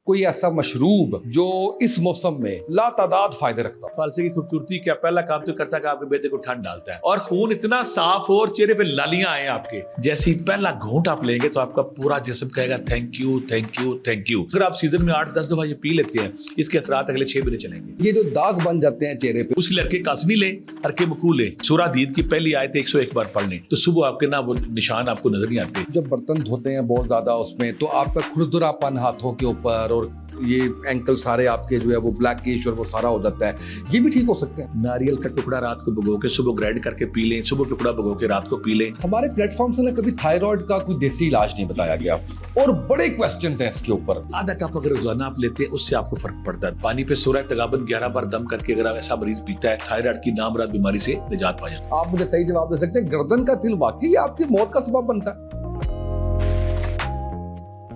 कोई ऐसा मशरूब जो इस मौसम में लातादाद फायदे रखता हो। फालसे की खूबसूरती क्या, पहला काम तो करता है कि आपके बेटे को ठंड डालता है और खून इतना साफ हो और चेहरे पे लालियां आए आपके। जैसे ही पहला घूंट आप लेंगे तो आपका पूरा जिस्म कहेगा thank you thank you thank you. अगर आप सीजन में 8-10 दफा ये पी लेते हैं, इसके असरात अगले 6 महीने चलेंगे। ये जो दाग बन जाते हैं चेहरे पे, उसके लिए अरके कासनी ले, अरके मकू ले, सूरा दीद की पहली आयत 101 बार पढ़ लें तो सुबह आपके ना वो निशान आपको नजर नहीं आते। जब बर्तन धोते हैं बहुत ज्यादा उसमें, तो आपका खुरदुरापन हाथों के ऊपर और ये एंकल सारे आपके जो है वो ब्लैकिश और वो सारा हो जाता है, ये भी ठीक हो सकते हैं। नारियल का टुकड़ा रात को भिगो के सुबह ग्राइंड करके पी लें, सुबह टुकड़ा भिगो के रात को पी लें। हमारे प्लेटफॉर्म से ना कभी थायराइड का कोई देसी इलाज नहीं बताया गया और बड़े क्वेश्चंस हैं इसके ऊपर। आधा कप अगर रोजाना आप लेते हैं उससे आपको फर्क पड़ता है। पानी पे सूरह तगाबन 11 बार दम करके अगर ऐसा मरीज पीता है, थायराइड की नामराद बीमारी से निजात पा जाता है। आप मुझे सही जवाब दे सकते हैं, गर्दन का तिल वाकई आपकी मौत का सबब बनता है?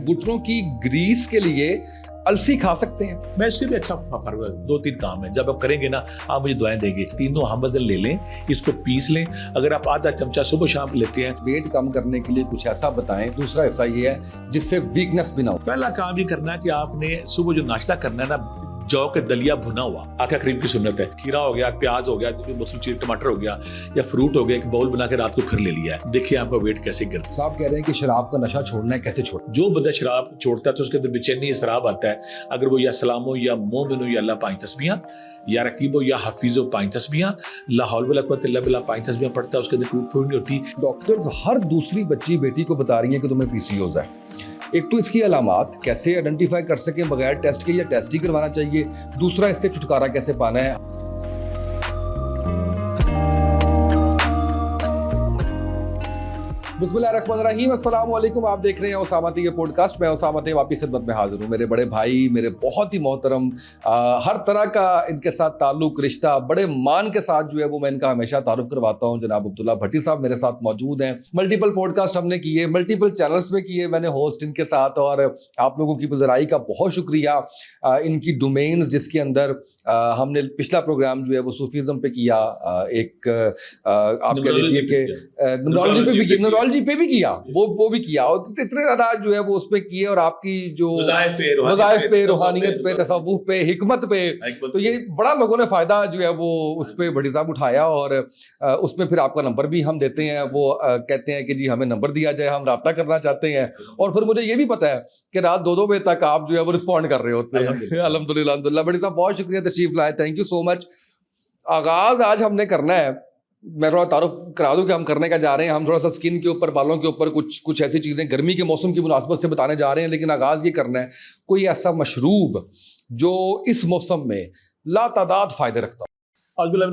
घुटनों की ग्रीस के लिए अलसी खा सकते हैं? मैं इससे भी अच्छा फर्क 2-3 काम है। जब आप करेंगे ना, आप मुझे दुआएं देंगे। तीनों हमदल ले लें, इसको पीस लें। अगर आप आधा चमचा सुबह शाम लेते हैं। वेट कम करने के लिए कुछ ऐसा बताएं। दूसरा हिस्सा ये है जिससे वीकनेस भी ना हो। पहला काम ये करना है कि आपने सुबह जो नाश्ता करना है ना, जौ के दलिया भुना हुआ, आका क्रीम की सुन्नत है। खीरा हो गया, प्याज हो गया, मसूर टमाटर हो गया या फ्रूट हो गया, एक बाउल बना के रात को फिर ले लिया है। देखिए आपका वेट कैसे गिरता है। साहब कह रहे हैं कि शराब का नशा छोड़ना है, कैसे छोड़ना? जो बंदा शराब छोड़ता है तो उसके अंदर बेचैनी इसराब आता है। अगर वो या सलामो या मोमिनो या अल्लाह 5 तस्बीहां या रकीबो या हफीजो 5 तस्बीहां, ला हौल वला कुव्वत इल्ला बिल्लाह 5 तस्बीहां पढ़ता है, उसके अंदर टूट फूट नहीं होती। डॉक्टर्स हर दूसरी बच्ची बेटी को बता रही हैं कि तुम्हें पीसीओएस है। एक तो इसकी अलामात कैसे आइडेंटिफाई कर सकें बगैर टेस्ट के, या टेस्ट ही करवाना चाहिए? दूसरा, इससे छुटकारा कैसे पाना है? बिस्मिल्लाहिर्रहमानिर्रहीम, अस्सलाम वालेकुम। आप देख रहे हैं उसामा टी पॉडकास्ट। मैं उसामा टी आपकी खिदमत में हाजिर हूँ। मेरे बड़े भाई, मेरे बहुत ही मोहतरम, हर तरह का इनके साथ ताल्लुक रिश्ता बड़े मान के साथ जो है वो मैं इनका हमेशा तारुफ करवाता हूँ। जनाब अब्दुल्ला भट्टी साहब मेरे साथ मौजूद हैं। मल्टीपल पॉडकास्ट हमने किए, मल्टीपल चैनल्स में किए मैंने होस्ट इनके साथ, और आप लोगों की पज़राई का बहुत शुक्रिया। इनकी डोमेन्स जिसके अंदर हमने पिछला प्रोग्राम जो है वो सूफीज़म पे किया, एक आप कह लीजिए कि न्यूमरोलॉजी पे भी किया, न्यूमरोलॉजी पे भी किया, वो भी किया, और इतने ज्यादा जो है वो उसमें किए, और आपकी जो वज़ाइफ पे, रूहानियत पे, तसव्वुफ पे, हिकमत पे, तो ये बड़ा लोगों ने फायदा जो है वो उस पे भट्टी साहब उठाया। और उसमें फिर आपका नंबर भी हम देते हैं। वो कहते हैं कि जी हमें नंबर दिया जाए, हम राब्ता करना चाहते हैं। और फिर मुझे ये भी पता है कि रात 2-2 बजे तक आप जो है वो रिस्पॉन्ड कर रहे होते हैं। अल्हम्दुलिल्लाह अल्हम्दुलिल्लाह। भट्टी साहब बहुत शुक्रिया तशरीफ लाए, थैंक यू सो मच। आगाज आज हमने करना है, मैं थोड़ा तारुफ करा दूं कि हम करने का जा रहे हैं। हम थोड़ा सा स्किन के ऊपर, बालों के ऊपर कुछ ऐसी चीज़ें गर्मी के मौसम की मुनासबत से बताने जा रहे हैं। लेकिन आगाज़ ये करना है कोई ऐसा मशरूब जो इस मौसम में लातादाद फ़ायदे रखता हो। पहले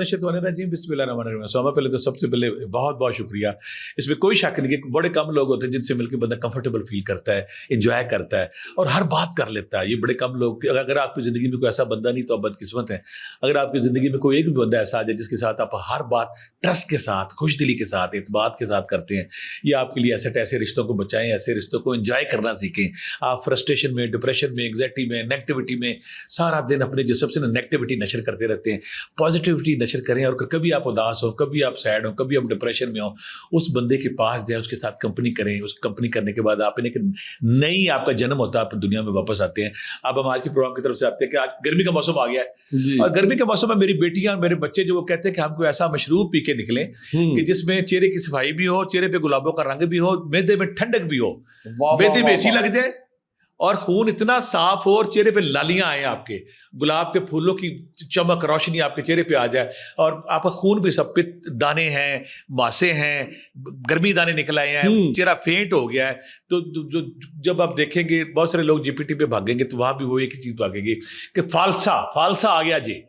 तो सबसे पहले बहुत बहुत शुक्रिया। इसमें कोई शक नहीं कि बड़े कम लोग होते हैं जिनसे मिलकर बंदा कंफर्टेबल फील करता है, एंजॉय करता है और हर बात कर लेता है। ये बड़े कम लोग, अगर आपकी ज़िंदगी में कोई ऐसा बंदा नहीं तो आप बदकिस्मत हैं। अगर आपकी ज़िंदगी में कोई एक भी बंदा ऐसा आ जाए जिसके साथ आप हर बात ट्रस्ट के साथ, खुश दिली के साथ, एतबार के साथ करते हैं, ये आपके लिए ऐसे रिश्तों को बचाएं, ऐसे रिश्तों को एंजॉय करना सीखें। आप फ्रस्ट्रेशन में, डिप्रेशन में, एंग्जाइटी में, नेगेटिविटी में सारा दिन अपने जिस्म से नेगेटिविटी नशर करते रहते हैं। पॉजिटिविटी नशर करें, और कभी आप उदास हो, कभी आप सैड हो, कभी आप डिप्रेशन में हो, उस बंदे के पास जाए, उसके साथ कंपनी करें। उस कंपनी करने के बाद आप एक नई आपका जन्म होता है, आप दुनिया में वापस आते हैं। अब हम आज के प्रोग्राम की तरफ से आते हैं कि आज गर्मी का मौसम आ गया है, और गर्मी के मौसम में मेरी बेटियां और मेरे बच्चे जो वो कहते हैं कि हमको ऐसा मशरूब पी के निकले कि जिसमें चेहरे की सफाई भी हो, चेहरे पे गुलाबों का रंग भी हो, मैदे में ठंडक भी हो, मैदे में एसी लग जाए और खून इतना साफ हो और चेहरे पे लालियां आए, आपके गुलाब के फूलों की चमक, रोशनी आपके चेहरे पे आ जाए, और आपका खून भी सब पे दाने हैं, मासे हैं, गर्मी दाने निकल आए हैं, चेहरा फेंट हो गया है। तो जो जब आप देखेंगे बहुत सारे लोग जीपीटी पे भागेंगे तो वहां भी वो एक ही चीज भागेंगे कि फालसा आ गया जी,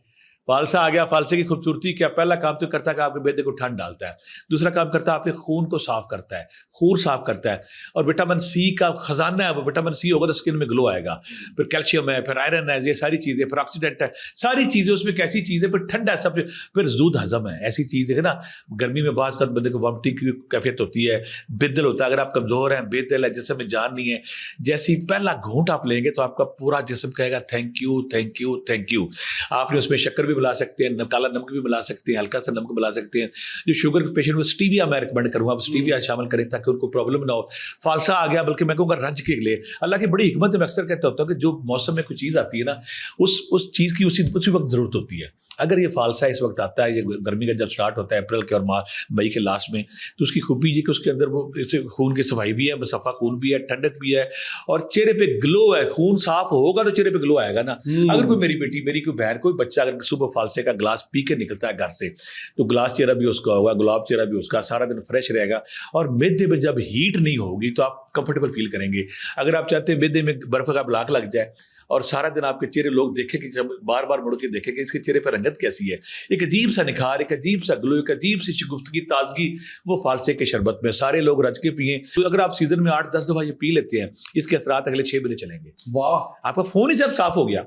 फालसा आ गया। फालसे की खूबसूरती क्या, पहला काम तो करता है कि आपके बेटे को ठंड डालता है। दूसरा काम करता है आपके खून को साफ करता है, खून साफ करता है, और विटामिन सी का खजाना है वो। विटामिन सी होगा तो स्किन में ग्लो आएगा। फिर कैल्शियम है, फिर आयरन है, ये सारी चीजें, फिर ऑक्सीडेंट है, सारी चीजें उसमें। कैसी चीजें, फिर ठंडा है सब। फिर जूद हजम है, ऐसी चीज है ना। गर्मी में बात कर बंदे को वॉमिटिंग की कैफियत होती है, बेदल होता है। अगर आप कमजोर हैं, बेदल है, जिसम में जान नहीं है, जैसे ही पहला घूंट आप लेंगे तो आपका पूरा जिस्म कहेगा thank you thank you thank you. आपने उसमें शक्कर भी मिला सकते हैं, काला नमक भी मिला सकते हैं, हल्का सा नमक मिला सकते हैं। जो शुगर के पेशेंट में स्टीविया मैं रिकमेंड करूँगा, आप स्टीविया शामिल करें ताकि उनको प्रॉब्लम ना हो। फालसा आ गया, बल्कि मैं कहूँगा रज के लिए, अल्लाह की बड़ी हिकमत है, मैं अक्सर कहता होता हूँ कि जो मौसम में कोई चीज़ आती है ना, उस चीज़ की उसी वक्त ज़रूरत होती है। अगर ये फालसा इस वक्त आता है, ये गर्मी का जब स्टार्ट होता है अप्रैल के और मई के लास्ट में, तो उसकी खूबी ये कि उसके अंदर वो इससे खून की सफाई भी है, मुसफ़ा खून भी है, ठंडक भी है, और चेहरे पे ग्लो है। खून साफ होगा तो चेहरे पे ग्लो आएगा ना। अगर कोई मेरी बेटी, मेरी कोई बहन, कोई बच्चा अगर सुबह फालसे का गिलास पी के निकलता है घर से, तो गिलास चेहरा भी उसका होगा, गुलाब चेहरा भी उसका, सारा दिन फ्रेश रहेगा। और मैदे में जब हीट नहीं होगी तो आप कंफर्टेबल फील करेंगे। अगर आप चाहते हैं मैदे में बर्फ़ का ब्लॉक लग जाए और सारा दिन आपके चेहरे लोग देखें कि जब बार बार मुड़ के देखें कि इसके चेहरे पर रंगत कैसी है, एक अजीब सा निखार, एक अजीब सा ग्लो, एक अजीब सी शगुफ्तगी, ताजगी, वो फालसे के शरबत में सारे लोग रज के पिए। तो अगर आप सीजन में 8-10 दफा ये पी लेते हैं, इसके असरात अगले 6 महीने चलेंगे। वाह, आपका खून ही जब साफ हो गया,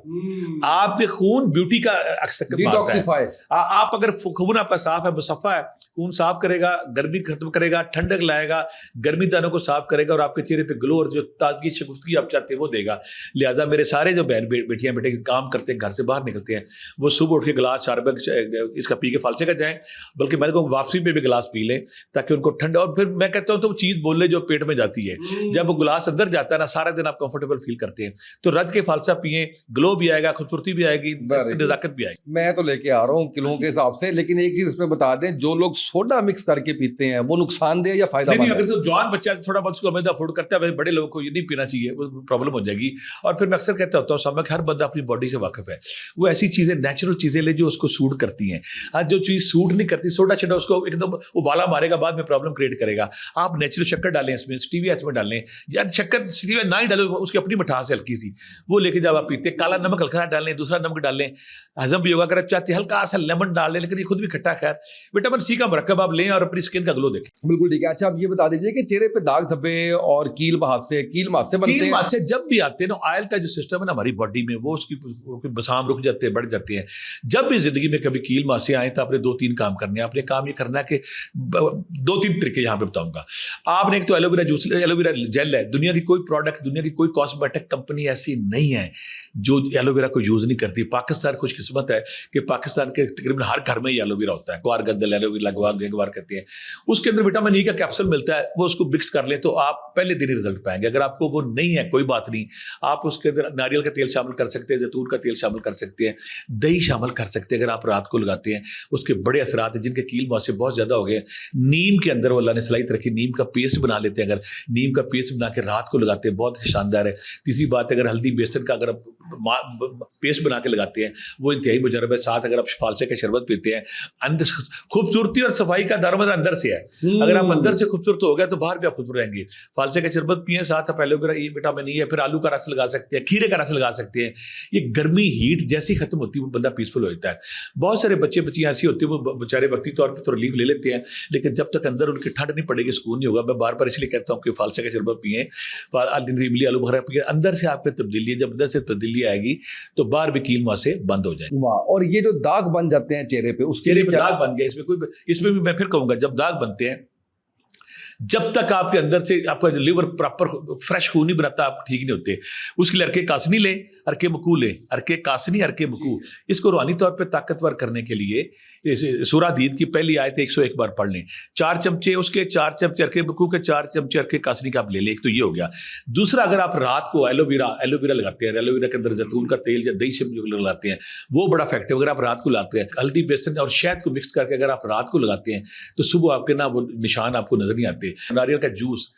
आपके खून ब्यूटी का डिटॉक्सिफाई। आप अगर खून आपका साफ है, मुसफ़ा है, खून साफ करेगा, गर्मी खत्म करेगा, ठंडक लाएगा, गर्मी दानों को साफ करेगा और आपके चेहरे पे ग्लो और जो ताजगी शगुफ्तगी आप चाहते हैं वो देगा। लिहाजा मेरे सारे जो बहन बेटियां बेटे काम करते हैं, घर से बाहर निकलते हैं, वो सुबह उठ के गिलास शरबत इसका पी के फालसे का जाएं, बल्कि मैंने कहा वापसी पे भी गिलास पी लें ताकि उनको ठंडा। और फिर मैं कहता हूँ तो वो चीज़ बोले जो पेट में जाती है, जब वो गिलास अंदर जाता है ना, सारा दिन आप कंफर्टेबल फील करते हैं। तो रज के फालसा पिए, ग्लो भी आएगा, खूबसूरती भी आएगी, नजाकत भी आएगी। मैं तो लेके आ रहा हूँ किलों के हिसाब से, लेकिन एक चीज इसमें बता दें, जो लोग सोडा मिक्स करके पीते हैं वो नुकसानदेह या फायदा? नहीं, अगर तो जवान बच्चा थोड़ा बहुत उसको मैदा अफोर्ड करता है, बड़े लोगों को ये नहीं पीना चाहिए, वो प्रॉब्लम हो जाएगी। और फिर मैं अक्सर कहता होता हूँ सामने, हर बंदा अपनी बॉडी से वाकिफ है, वो ऐसी चीजें, नेचुरल चीजें ले जो उसको सूट करती हैं। आज जो चीज सूट नहीं करती, सोडा छड़ा उसको एकदम उबाला मारेगा, बाद में प्रॉब्लम क्रिएट करेगा। आप नेचुरल शक्कर डालें, इसमें स्टीविया इसमें डालें, यार शक्कर स्टीविया ना ही डालें, उसकी अपनी मिठास है हल्की सी, वो लेके जब आप पीते, काला नमक हल्का डालें, दूसरा नमक डालें, हजम भी होगा। अगर आप चाहते हैं हल्का सा लेमन डाल लें, लेकिन ये खुद भी खट्टा, खैर विटामिन सी का मरकब आप लें और अपनी स्किन का ग्लो देखें। बिल्कुल ठीक है। अच्छा, आप ये बता दीजिए कि चेहरे पे दाग धब्बे और कील महासे बनते हैं? कील महासे जब भी आते हैं ना, ऑयल का जो सिस्टम है ना हमारी बॉडी में, वो उसकी बसाम रुक जाते हैं, बढ़ जाते हैं। जब भी जिंदगी में कभी कील महासे आए तो आपने 2-3 काम करने हैं। आपने काम ये करना है कि 2-3 तरीके यहाँ पे बताऊंगा। आपने एक तो एलोवेरा जूस, एलोवेरा जेल है, दुनिया की कोई प्रोडक्ट, दुनिया की कोई कॉस्मेटिक कंपनी ऐसी नहीं है जो एलोवेरा को यूज नहीं करती। पाकिस्तान खुशकिस्मत है कि पाकिस्तान के तकरीबन हर घर में ये एलोवेरा होता है। ग्वार गंदल एलोवेरा, ग्वार कहते हैं, उसके अंदर विटामिन ई का कैप्सूल मिलता है, वो उसको मिक्स कर लें तो आप पहले दिन ही रिजल्ट पाएंगे। अगर आपको वो नहीं है, कोई बात नहीं, आप उसके अंदर नारियल का तेल शामिल कर सकते हैं, जैतून का तेल शामिल कर सकते हैं, दही शामिल कर सकते हैं। अगर आप रात को लगाते हैं, उसके बड़े असरात हैं। जिनके कील मुहासे बहुत ज़्यादा हो गए, नीम के अंदर वो अल्लाह ने सलाहियत रखी, नीम का पेस्ट बना लेते हैं। अगर नीम का पेस्ट बना के रात को लगाते हैं, बहुत शानदार है। तीसरी बात, अगर हल्दी बेसन का अगर आप पेस्ट बना के लगाते हैं, वो इंतहाई मुजरब है। साथ अगर आप फालसे का शरबत पीते हैं, अंदर खूबसूरती और सफाई का दारोमदार अंदर से है। अगर आप अंदर से खूबसूरत हो गया तो बाहर भी आप खूबसूरत रहेंगे। फालसे का शरबत पिए, साथ आप एलोवेरा विटामिन ई है, फिर आलू का रस लगा सकते हैं, खीरे का रस लगा सकते हैं। ये गर्मी हीट जैसी खत्म होती है, वो बंदा पीसफुल हो जाता है। बहुत सारे बच्चियां ऐसी होती है, वो बेचारे वक्ती तौर पर तो रिलीफ ले लेते हैं, लेकिन जब तक अंदर उनकी ठंड नहीं पड़ेगी, सुकून नहीं होगा। मैं बार बार इसलिए कहता हूँ कि फालसे का शरबत पिए, इमली आलू बुखारा पिए, अंदर से आपके तब्दीली है। जब अंदर से तब्दीली आएगी तो बाहर भी कील मुहासे बंद हो जाए। वाह। और ये जो दाग बन जाते हैं चेहरे पे, उसके चेहरे पे दाग बन गए, इसमें भी मैं फिर कहूंगा, जब दाग बनते हैं, जब तक आपके अंदर से आपका लिवर प्रॉपर फ्रेश खून नहीं बनाता, आप ठीक नहीं होते। उसके लिए अरके कासनी ले, अरके मकू ले, अरके कासनी, अरके मकू। इसको रूहानी तौर पे ताकतवर करने के लिए सूरह हदीद की पहली आयत 101 बार पढ़ लें। 4 चमचे उसके, 4 चमचे अरके मकू के, 4 चमचे अरके कासनी का आप ले लें। एक तो ये हो गया। दूसरा, अगर आप रात को एलोवेरा लगाते हैं, एलोवेरा के अंदर जैतून का तेल या दही से लगाते हैं, वो बड़ा इफेक्टिव। अगर आप रात को लगाते हैं, हल्दी बेसन और शहद को मिक्स करके अगर आप रात को लगाते हैं तो सुबह आपके ना वो निशान आपको नजर नहीं आते। नारियल का जूस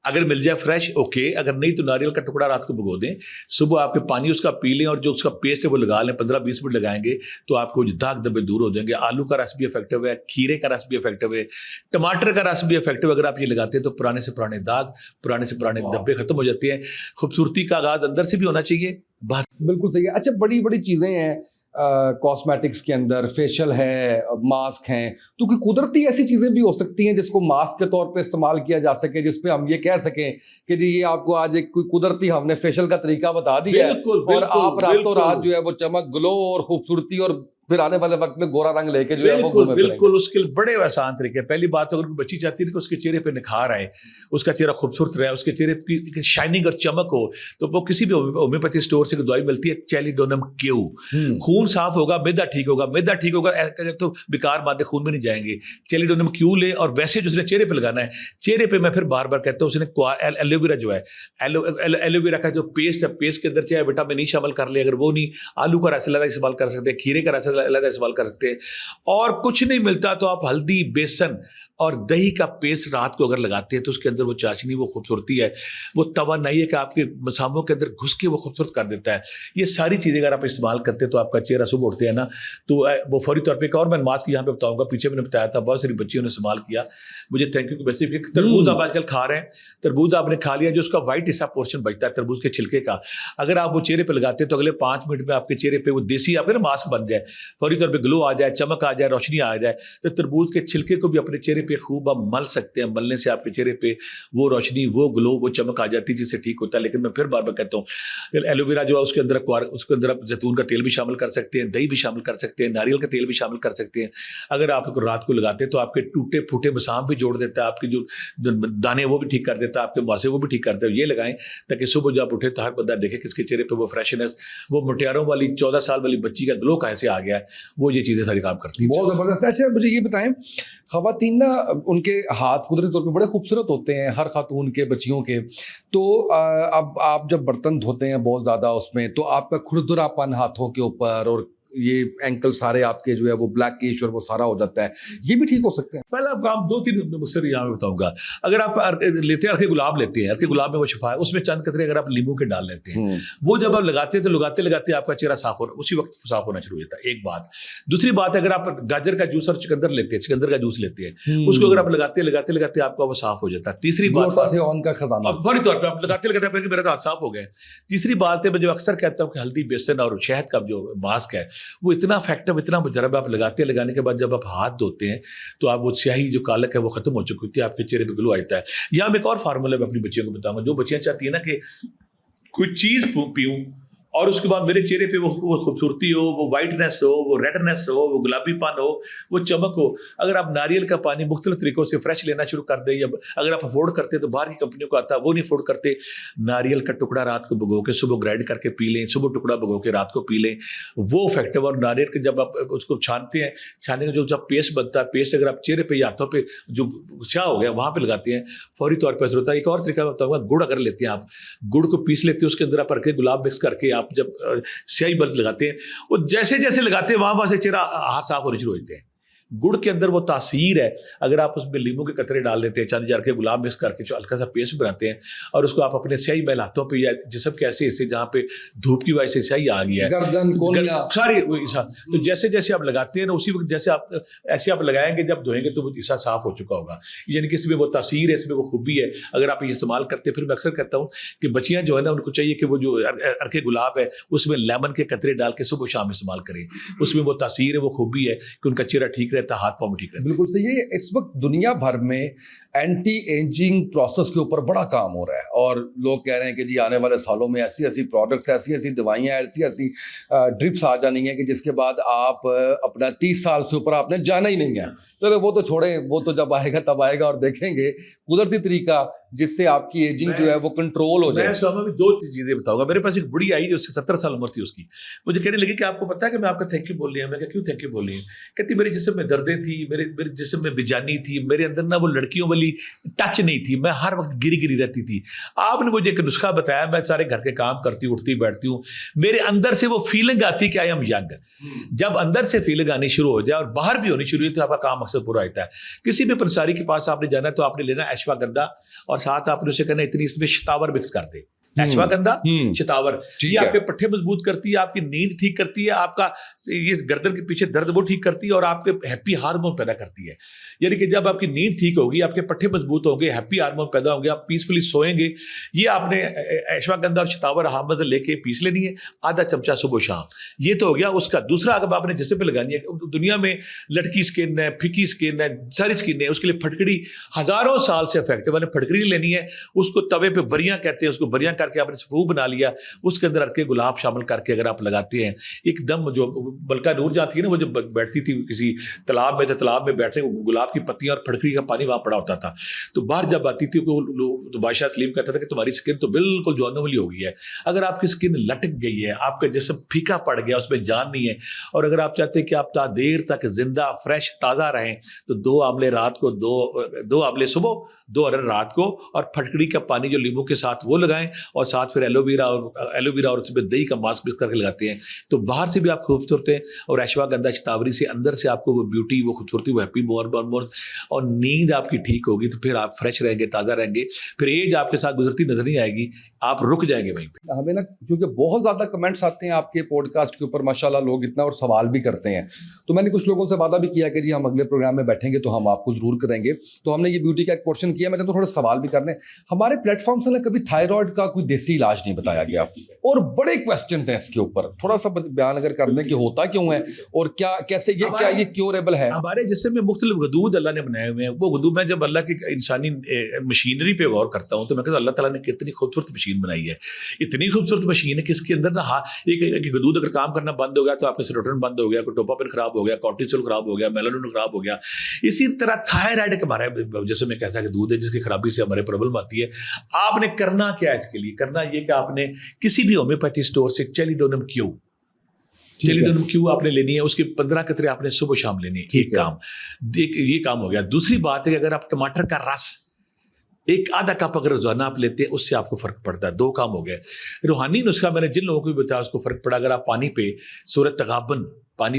अगर मिल जाए फ्रेश, ओके, अगर नहीं तो नारियल का टुकड़ा रात को भिगो दें, सुबह आपके पानी उसका पी लें और जो उसका पेस्ट है वो लगा लें। 15-20 मिनट लगाएंगे तो आपको दाग धब्बे दूर हो जाएंगे। आलू का रस भी इफेक्टिव है, खीरे का रस भी इफेक्टिव है, टमाटर का रस भी इफेक्टिव है। अगर आप ये लगाते हैं तो पुराने से पुराने दाग, पुराने से पुराने धब्बे खत्म हो जाते हैं। खूबसूरती का आगाज अंदर से भी होना चाहिए, बाहर। बिल्कुल सही है। अच्छा, बड़ी बड़ी चीज़ें हैं कॉस्मेटिक्स के अंदर, फेशियल है, मास्क हैं, तो कोई कुदरती ऐसी चीज़ें भी हो सकती हैं जिसको मास्क के तौर पे इस्तेमाल किया जा सके, जिस पे हम ये कह सकें कि जी ये आपको आज एक कोई कुदरती हमने फेशियल का तरीका बता दिया है और आप रातों रात जो है वो चमक, ग्लो और खूबसूरती और پھر آنے والے وقت میں گورا رنگ لے کے جو ہے وہ بالکل بالکل اس کے بڑے آسان طریقے. پہلی بات تو اگر کوئی بچی چاہتی ہے کہ اس کے چہرے پہ نکھار آئے, اس کا چہرہ خوبصورت رہے, اس کے چہرے کی شائننگ اور چمک ہو, تو وہ کسی بھی ہومیوپیتھی اسٹور سے دوائی ملتی ہے چیلیڈونم کیو. خون صاف ہوگا, معدہ ٹھیک ہوگا, معدہ ٹھیک ہوگا تو بیکار مادے خون میں نہیں جائیں گے. چیلیڈونم کیو لے, اور ویسے جو اس نے چہرے پہ لگانا ہے, چہرے پہ میں پھر بار بار کہتا ہوں اس نے ایلو ویرا جو ہے, ایلو ویرا کا جو پیسٹ ہے, پیسٹ کے اندر چاہے وٹامن ای شامل کر لے, اگر وہ نہیں, آلو کا رس علیحدہ استعمال کر سکتے ہیں, کھیرے کا رس علیحدہ استعمال کر سکتے ہیں, اور کچھ نہیں ملتا تو آپ ہلدی, بیسن اور دہی کا پیسٹ رات کو اگر لگاتے ہیں تو اس کے اندر وہ چاشنی, وہ خوبصورتی ہے, وہ توانائی ہے کہ آپ کے مساموں کے اندر گھس کے وہ خوبصورت کر دیتا ہے. یہ ساری چیزیں اگر آپ استعمال کرتے ہیں تو آپ کا چہرہ صبح اٹھتے ہیں نا تو وہ فوری طور پہ. ایک اور میں نماز کی یہاں پہ بتاؤں گا, پیچھے میں نے بتایا تھا بہت ساری بچیوں نے استعمال کیا, مجھے تھینک یو. ویسے تربوز آپ آج کل کھا رہے ہیں, تربوز آپ نے کھا لیا, جو اس کا وائٹ حصہ پورشن بچتا ہے تربوز کے چھلکے کا, اگر آپ وہ چہرے پہ لگاتے ہیں تو اگلے 5 منٹ میں آپ کے چہرے پہ وہ دیسی آپ کا نا ماسک بن جائے, فوری طور پہ گلو آ جائے, چمک آ جائے, روشنی آ جائے. تو تربوز کے چھلکے کو بھی اپنے چہرے پہ خوب آپ مل سکتے ہیں, ملنے سے آپ کے چہرے پہ وہ روشنی, وہ گلو, وہ چمک آ جاتی ہے جس سے ٹھیک ہوتا ہے. لیکن میں پھر بار بار کہتا ہوں ایلو ویرا جو ہے اس کے اندر آپ زیتون کا تیل بھی شامل کر سکتے ہیں, دہی بھی شامل کر سکتے ہیں, ناریل کا تیل بھی شامل کر سکتے ہیں. اگر آپ رات کو لگاتے ہیں تو آپ کے ٹوٹے پھوٹے مسام بھی جوڑ دیتا ہے, آپ کے جو دانے وہ بھی ٹھیک کر دیتا ہے, آپ کے ماسے وہ بھی ٹھیک کرتا ہے. یہ لگائیں تاکہ صبح جب اٹھے تو ہر بندہ دیکھے کہ اس کے چہرے پہ وہ فریشنس, وہ مٹیاروں والی 14 سال والی بچی کا گلو کیسے آ گیا ہے, وہ یہ چیزیں ساری کام کرتی ہیں. بہت زبردست ہے. اچھا مجھے یہ بتائیں, خواتین نا ان کے ہاتھ قدرتی طور پہ بڑے خوبصورت ہوتے ہیں, ہر خاتون کے, بچیوں کے, تو اب آپ جب برتن دھوتے ہیں بہت زیادہ اس میں, تو آپ کا کھردرا پن ہاتھوں کے اوپر اور یہ اینکل سارے آپ کے جو ہے وہ بلیکش اور وہ سارا ہو جاتا ہے, یہ بھی ٹھیک ہو سکتے ہیں؟ پہلا کام 2-3 مختصر یہاں میں بتاؤں گا. اگر آپ لیتے ہیں ارکے گلاب لیتے ہیں, ارکے گلاب میں وہ شفا ہے, اس میں چند قطرے اگر آپ لیمو کے ڈال لیتے ہیں, وہ جب آپ لگاتے ہیں تو لگاتے لگاتے آپ کا چہرہ صاف ہونا, اسی وقت صاف ہونا شروع ہو جاتا ہے. ایک بات. دوسری بات, اگر آپ گاجر کا جوس اور چکندر لیتے ہیں, چکندر کا جوس لیتے ہیں, اس کو اگر آپ لگاتے لگاتے آپ کا وہ صاف ہو جاتا ہے. تیسری بات, کا خزانہ فوری طور پہ آپ لگاتے لگاتے میرے ہاتھ صاف ہو گئے. تیسری بات ہے, میں جو اکثر کہتا ہوں کہ ہلدی, بیسن اور شہد کا جو ماسک ہے وہ اتنا افیکٹو, اتنا مجرب, آپ لگانے کے بعد جب آپ ہاتھ دھوتے ہیں تو آپ وہ سیاہی جو کالک ہے وہ ختم ہو چکی ہوتی ہے, آپ کے چہرے پہ گلو آتا ہے. یا میں ایک اور فارمولا میں اپنی بچیوں کو بتاؤں گا. جو بچیاں چاہتی ہیں نا کہ کوئی چیز پیوں اور اس کے بعد میرے چہرے پہ وہ خوبصورتی ہو, وہ وائٹنس ہو, وہ ریڈنس ہو, وہ گلابی پن ہو, وہ چمک ہو, اگر آپ ناریل کا پانی مختلف طریقوں سے فریش لینا شروع کر دیں, یا اگر آپ افورڈ کرتے تو باہر کی کمپنیوں کو آتا ہے وہ نہیں افورڈ کرتے, ناریل کا ٹکڑا رات کو بھگو کے صبح گرائنڈ کر کے پی لیں, صبح ٹکڑا بھگو کے رات کو پی لیں, وہ افیکٹو. اور ناریل کے جب آپ اس کو چھانتے ہیں, چھانے کا جو جب پیسٹ بنتا ہے, پیسٹ اگر آپ چہرے پہ یا ہاتھوں پہ جو سیاہ ہو گیا وہاں پہ لگاتے ہیں, فوری طور پہ اثر ہوتا ہے. ایک اور طریقہ میں بتاؤں گا, گڑ اگر لیتے ہیں آپ, گڑ کو پیس لیتے ہیں, اس کے اندر آپ رکھ کے گلاب مکس کر کے آپ جب سیاہی بلب لگاتے ہیں, وہ جیسے جیسے لگاتے ہیں وہاں سے چہرہ ہاتھ صاف ہونے شروع ہوتے ہیں. گڑ کے اندر وہ تاثیر ہے. اگر آپ اس میں لیمو کے قطرے ڈال دیتے ہیں, چند جار کے گلاب مکس کر کے جو ہلکا سا پیسٹ بناتے ہیں, اور اس کو آپ اپنے سیاہی میل ہاتھوں پہ یا جسم کے ایسے حصے جہاں پہ دھوپ کی وجہ سے سیاہی آ گیا ہے, گردن سارے تو جیسے جیسے آپ لگاتے ہیں نا اسی وقت جیسے آپ ایسے آپ لگائیں گے, جب دھوئیں گے تو وہ حصہ صاف ہو چکا ہوگا. یعنی کہ اس میں وہ تاثیر ہے, اس میں وہ خوبی ہے. اگر آپ یہ استعمال کرتے ہیں, پھر میں اکثر کہتا ہوں کہ بچیاں جو ہے نا ان کو چاہیے کہ وہ جو ارکے گلاب ہے اس میں لیمن کے قطرے ڈال کے صبح شام استعمال کریں. اس میں وہ تاثیر ہے, وہ خوبی ہے کہ ان کا چہرہ ٹھیک رہتا ہے, ہاتھ پاؤں ٹھیک رہتا ہے. بالکل صحیح ہے. اس وقت دنیا بھر میں اینٹی ایجنگ پروسیس کے اوپر بڑا کام ہو رہا ہے, اور لوگ کہہ رہے ہیں کہ جی آنے والے سالوں میں ایسی ایسی پروڈکٹس, ایسی ایسی دوائیاں, ایسی ایسی ڈرپس آ جانی ہیں کہ جس کے بعد آپ اپنا 30 سال سے اوپر آپ نے جانا ہی نہیں ہے. چلو وہ تو چھوڑیں, وہ تو جب آئے گا تب آئے گا, اور دیکھیں گے قدرتی طریقہ جس سے آپ کی ایجنگ جو ہے وہ کنٹرول ہو جائے. میں سوما بھی 2 چیزیں بتاؤں گا. میرے پاس ایک بڑی آئی جو اس کی 70 سال عمر تھی, اس کی مجھے کہنے لگی کہ آپ کو پتا ہے کہ میں آپ کا تھینک یو بول رہی ہوں. میں کہا کیوں تھینک یو بول رہی ہوں؟ کہتی میرے جسم میں دردیں تھی, میرے جسم میں بےجانی تھی, میرے اندر نا وہ لڑکیوں والی ٹچ نہیں تھی, میں ہر وقت گری رہتی تھی. آپ نے مجھے ایک نسخہ بتایا, میں سارے گھر کے کام کرتی, اٹھتی بیٹھتی ہوں, میرے اندر سے وہ فیلنگ آتی کہ آئی ایم ینگ. جب اندر سے فیلنگ آنی شروع ہو جائے اور باہر بھی ہونی شروع ہوئی تو آپ کا کام مقصد پورا ہوتا ہے. کسی بھی پنساری کے پاس آپ نے جانا ہے تو آپ نے لینا ایشوا گندا, اور ساتھ آپ نے اسے کہنا اتنی اس میں شتاور مکس کر دے. ایشوا گندا, شتاور, یہ آپ کے پٹھے مضبوط کرتی ہے, آپ کی نیند ٹھیک کرتی ہے, آپ کا یہ گردن کے پیچھے درد وہ ٹھیک کرتی ہے, اور آپ کے ہیپی ہارمون پیدا کرتی ہے. یعنی کہ جب آپ کی نیند ٹھیک ہوگی, آپ کے پٹھے مضبوط ہوں گے, ہیپی ہارمون پیدا ہوں گے, آپ پیسفلی سوئیں گے. یہ آپ نے ایشوا گندا اور شتاور حامض لے کے پیس لینی ہے, آدھا چمچہ صبح شام. یہ تو ہو گیا اس کا. دوسرا اگر آپ نے جسم پہ لگانی ہے, دنیا میں لڑکی اسکن ہے, پھکی اسکن ہے, ساری اسکن ہے, اس کے لیے پھٹکڑی ہزاروں سال سے افیکٹو ہے. پھٹکڑی لینی ہے, اس کو توے پہ بریاں کہتے ہیں, اس کو بریاں کر کے آپ نے سفو بنا لیا, اس کے اندر رکھ کے گلاب شامل کر کے اگر آپ لگاتے ہیں, ایک دم جو ملکہ نور جاتی ہے نا, وہ جب بیٹھتی تھی کسی تالاب میں, تالاب میں بیٹھے گلاب کی پتیاں اور پھڑکڑی کا پانی وہاں پڑا ہوتا تھا, تو باہر جب آتی تھی تو بادشاہ سلیم کہتا تھا کہ تمہاری سکن تو بالکل جوانوں والی ہو گئی ہے, اگر آپ کی سکن لٹک گئی ہے, آپ کا جسم پھیکا پڑ گیا, اس میں جان نہیں ہے, اور اگر آپ چاہتے ہیں کہ آپ تا دیر تک زندہ فریش تازہ رہیں, تو 2 آملے رات کو, دو آملے صبح, 2 ارر رات کو, اور پھٹکڑی کا پانی جو لیمو کے ساتھ وہ لگائیں, اور ساتھ پھر ایلو ویرا اور اس میں دہی کا ماسک مکس کر کے لگاتے ہیں, تو باہر سے بھی آپ خوبصورت ہیں, اور ایشوا گندھا شتاوری سے اندر سے آپ کو وہ بیوٹی, وہ خوبصورتی, وہ ہیپی مور, اور نیند آپ کی ٹھیک ہوگی, تو پھر آپ فریش رہیں گے, تازہ رہیں گے, پھر ایج آپ کے ساتھ گزرتی نظر نہیں آئے گی, آپ رک جائیں گے وہیں پہ. ہمیں نا کیونکہ بہت زیادہ کمنٹس آتے ہیں آپ کے پوڈ کاسٹ کے اوپر ماشاءاللہ, لوگ اتنا اور سوال بھی کرتے ہیں, تو میں نے کچھ لوگوں سے وعدہ بھی کیا کہ جی ہم اگلے پروگرام میں بیٹھیں گے تو ہم آپ کو ضرور کریں گے, تو ہم نے یہ بیوٹی کا ایک پورشن کیا. میں تو تھوڑے سوال بھی کرنے, ہمارے پلیٹ فارم سے نا کبھی تھائرائڈ کا کوئی دیسی علاج نہیں بتایا گیا, اور بڑے کویسچنز ہیں اس کے اوپر, تھوڑا سا بیان اگر کر دیں کہ ہوتا کیوں ہے اور کیا کیسے یہ کیوریبل ہے. ہمارے جسم میں مختلف غدود اللہ نے بنائے ہوئے ہیں, وہ غدود میں جب اللہ کی انسانی مشینری پہ غور کرتا ہوں تو میں کہتا ہوں اللہ تعالیٰ نے کتنی خوبصورت مشین بنائی ہے, اتنی خوبصورت مشین ہے کہ اس کے اندر نا ایک غدود اگر کام کرنا بند ہو گیا تو آپ کا سیروٹونن بند ہو گیا, کوئی ڈوپامن خراب ہو گیا, کورٹیسول خراب ہو گیا, میلانین خراب ہو گیا. اسی طرح تھائرائڈ ایک ہمارے جسم میں ایسا غدود ہے جس کی خرابی سے ہمارے پرابلم آتی ہے. آپ نے کرنا کیا ہے اس کے لیے؟ کرنا یہ کہ آپ نے کسی بھی ہومیوپیتھی اسٹور سے چیلیڈونم کیو آپ نے لینی ہے, اس کے 15 قطرے آپ نے صبح شام لینی ہے. یہ کام ہو گیا. دوسری بات ہے کہ اگر آپ ٹماٹر کا رس ایک آدھا کپ اگر روزانہ آپ لیتے ہیں, اس سے آپ کو فرق پڑتا ہے. 2 کام ہو گئے. روحانی نسخہ میں نے جن لوگوں کو بھی بتایا اس کو فرق پڑا. اگر آپ پانی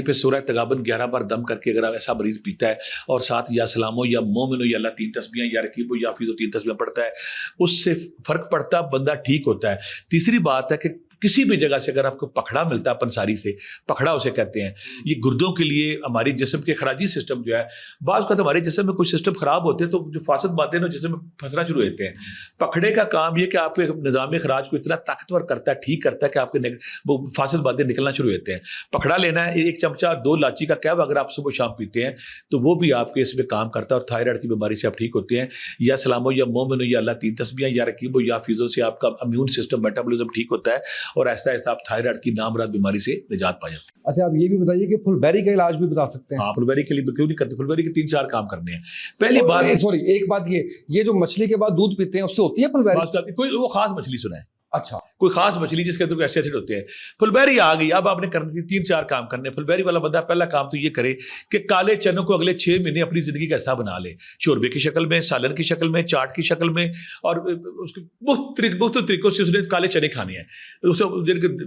پہ سورہ تغابن 11 بار دم کر کے اگر ایسا مریض پیتا ہے, اور ساتھ یا سلامو یا مومنو یا اللہ 3 تسبیحاں, یا رقیبو یا حفیظو 3 تسبیحاں پڑھتا ہے, اس سے فرق پڑتا ہے, بندہ ٹھیک ہوتا ہے. تیسری بات ہے کہ کسی بھی جگہ سے اگر آپ کو پکھڑا ملتا ہے, پنساری سے پکھڑا اسے کہتے ہیں, یہ گردوں کے لیے ہماری جسم کے خراجی سسٹم جو ہے, بعض اوقات ہمارے جسم میں کوئی سسٹم خراب ہوتے ہیں تو جو فاسد مادے ہیں جسم میں پھنسنا شروع ہوتے ہیں. پکھڑے کا کام یہ کہ آپ کے نظام خراج کو اتنا طاقتور کرتا ہے, ٹھیک کرتا ہے کہ آپ کے وہ فاسد مادے نکلنا شروع ہوتے ہیں. پکھڑا لینا ہے, 1 چمچہ 2 لاچی کا کیب اگر آپ صبح شام پیتے ہیں تو وہ بھی آپ کے اس میں کام کرتا ہے, اور تھائرائڈ کی بیماری سے آپ ٹھیک ہوتے ہیں. یا سلامو یا مومنو یا اللہ 3 تسبیحاں یا رقیبو یا حفیظو سے آپ کا امیون سسٹم میٹابولزم ٹھیک ہوتا ہے, اور ایسا ایسا آپ تھائرائڈ کی نامراد بیماری سے نجات پا جاتے ہیں. اچھا, آپ یہ بھی بتائیے کہ پھل بیری کا علاج بھی بتا سکتے ہیں؟ ہاں, پھل بیری کے لیے کیوں نہیں کرتے؟ پھل بیری کے 3-4 کام کرنے ہیں. پہلی بات, سوری ایک بات, یہ جو مچھلی کے بعد دودھ پیتے ہیں اس سے ہوتی ہے پھل بیری؟ کوئی وہ خاص مچھلی سنا ہے؟ اچھا, کوئی خاص مچھلی جس کے اندر ایسے ایسڈ ہوتے ہیں. پھل بیری آ گئی, اب آپ نے کرنی تھی 3-4 کام کرنے. پھل بیری والا بندہ پہلا کام تو یہ کرے کہ کالے چنوں کو اگلے 6 مہینے اپنی زندگی کا حصہ بنا لے, شوربے کی شکل میں, سالن کی شکل میں, چاٹ کی شکل میں, اور اس کے مختلف طریقوں سے اس نے کالے چنے کھانے ہیں.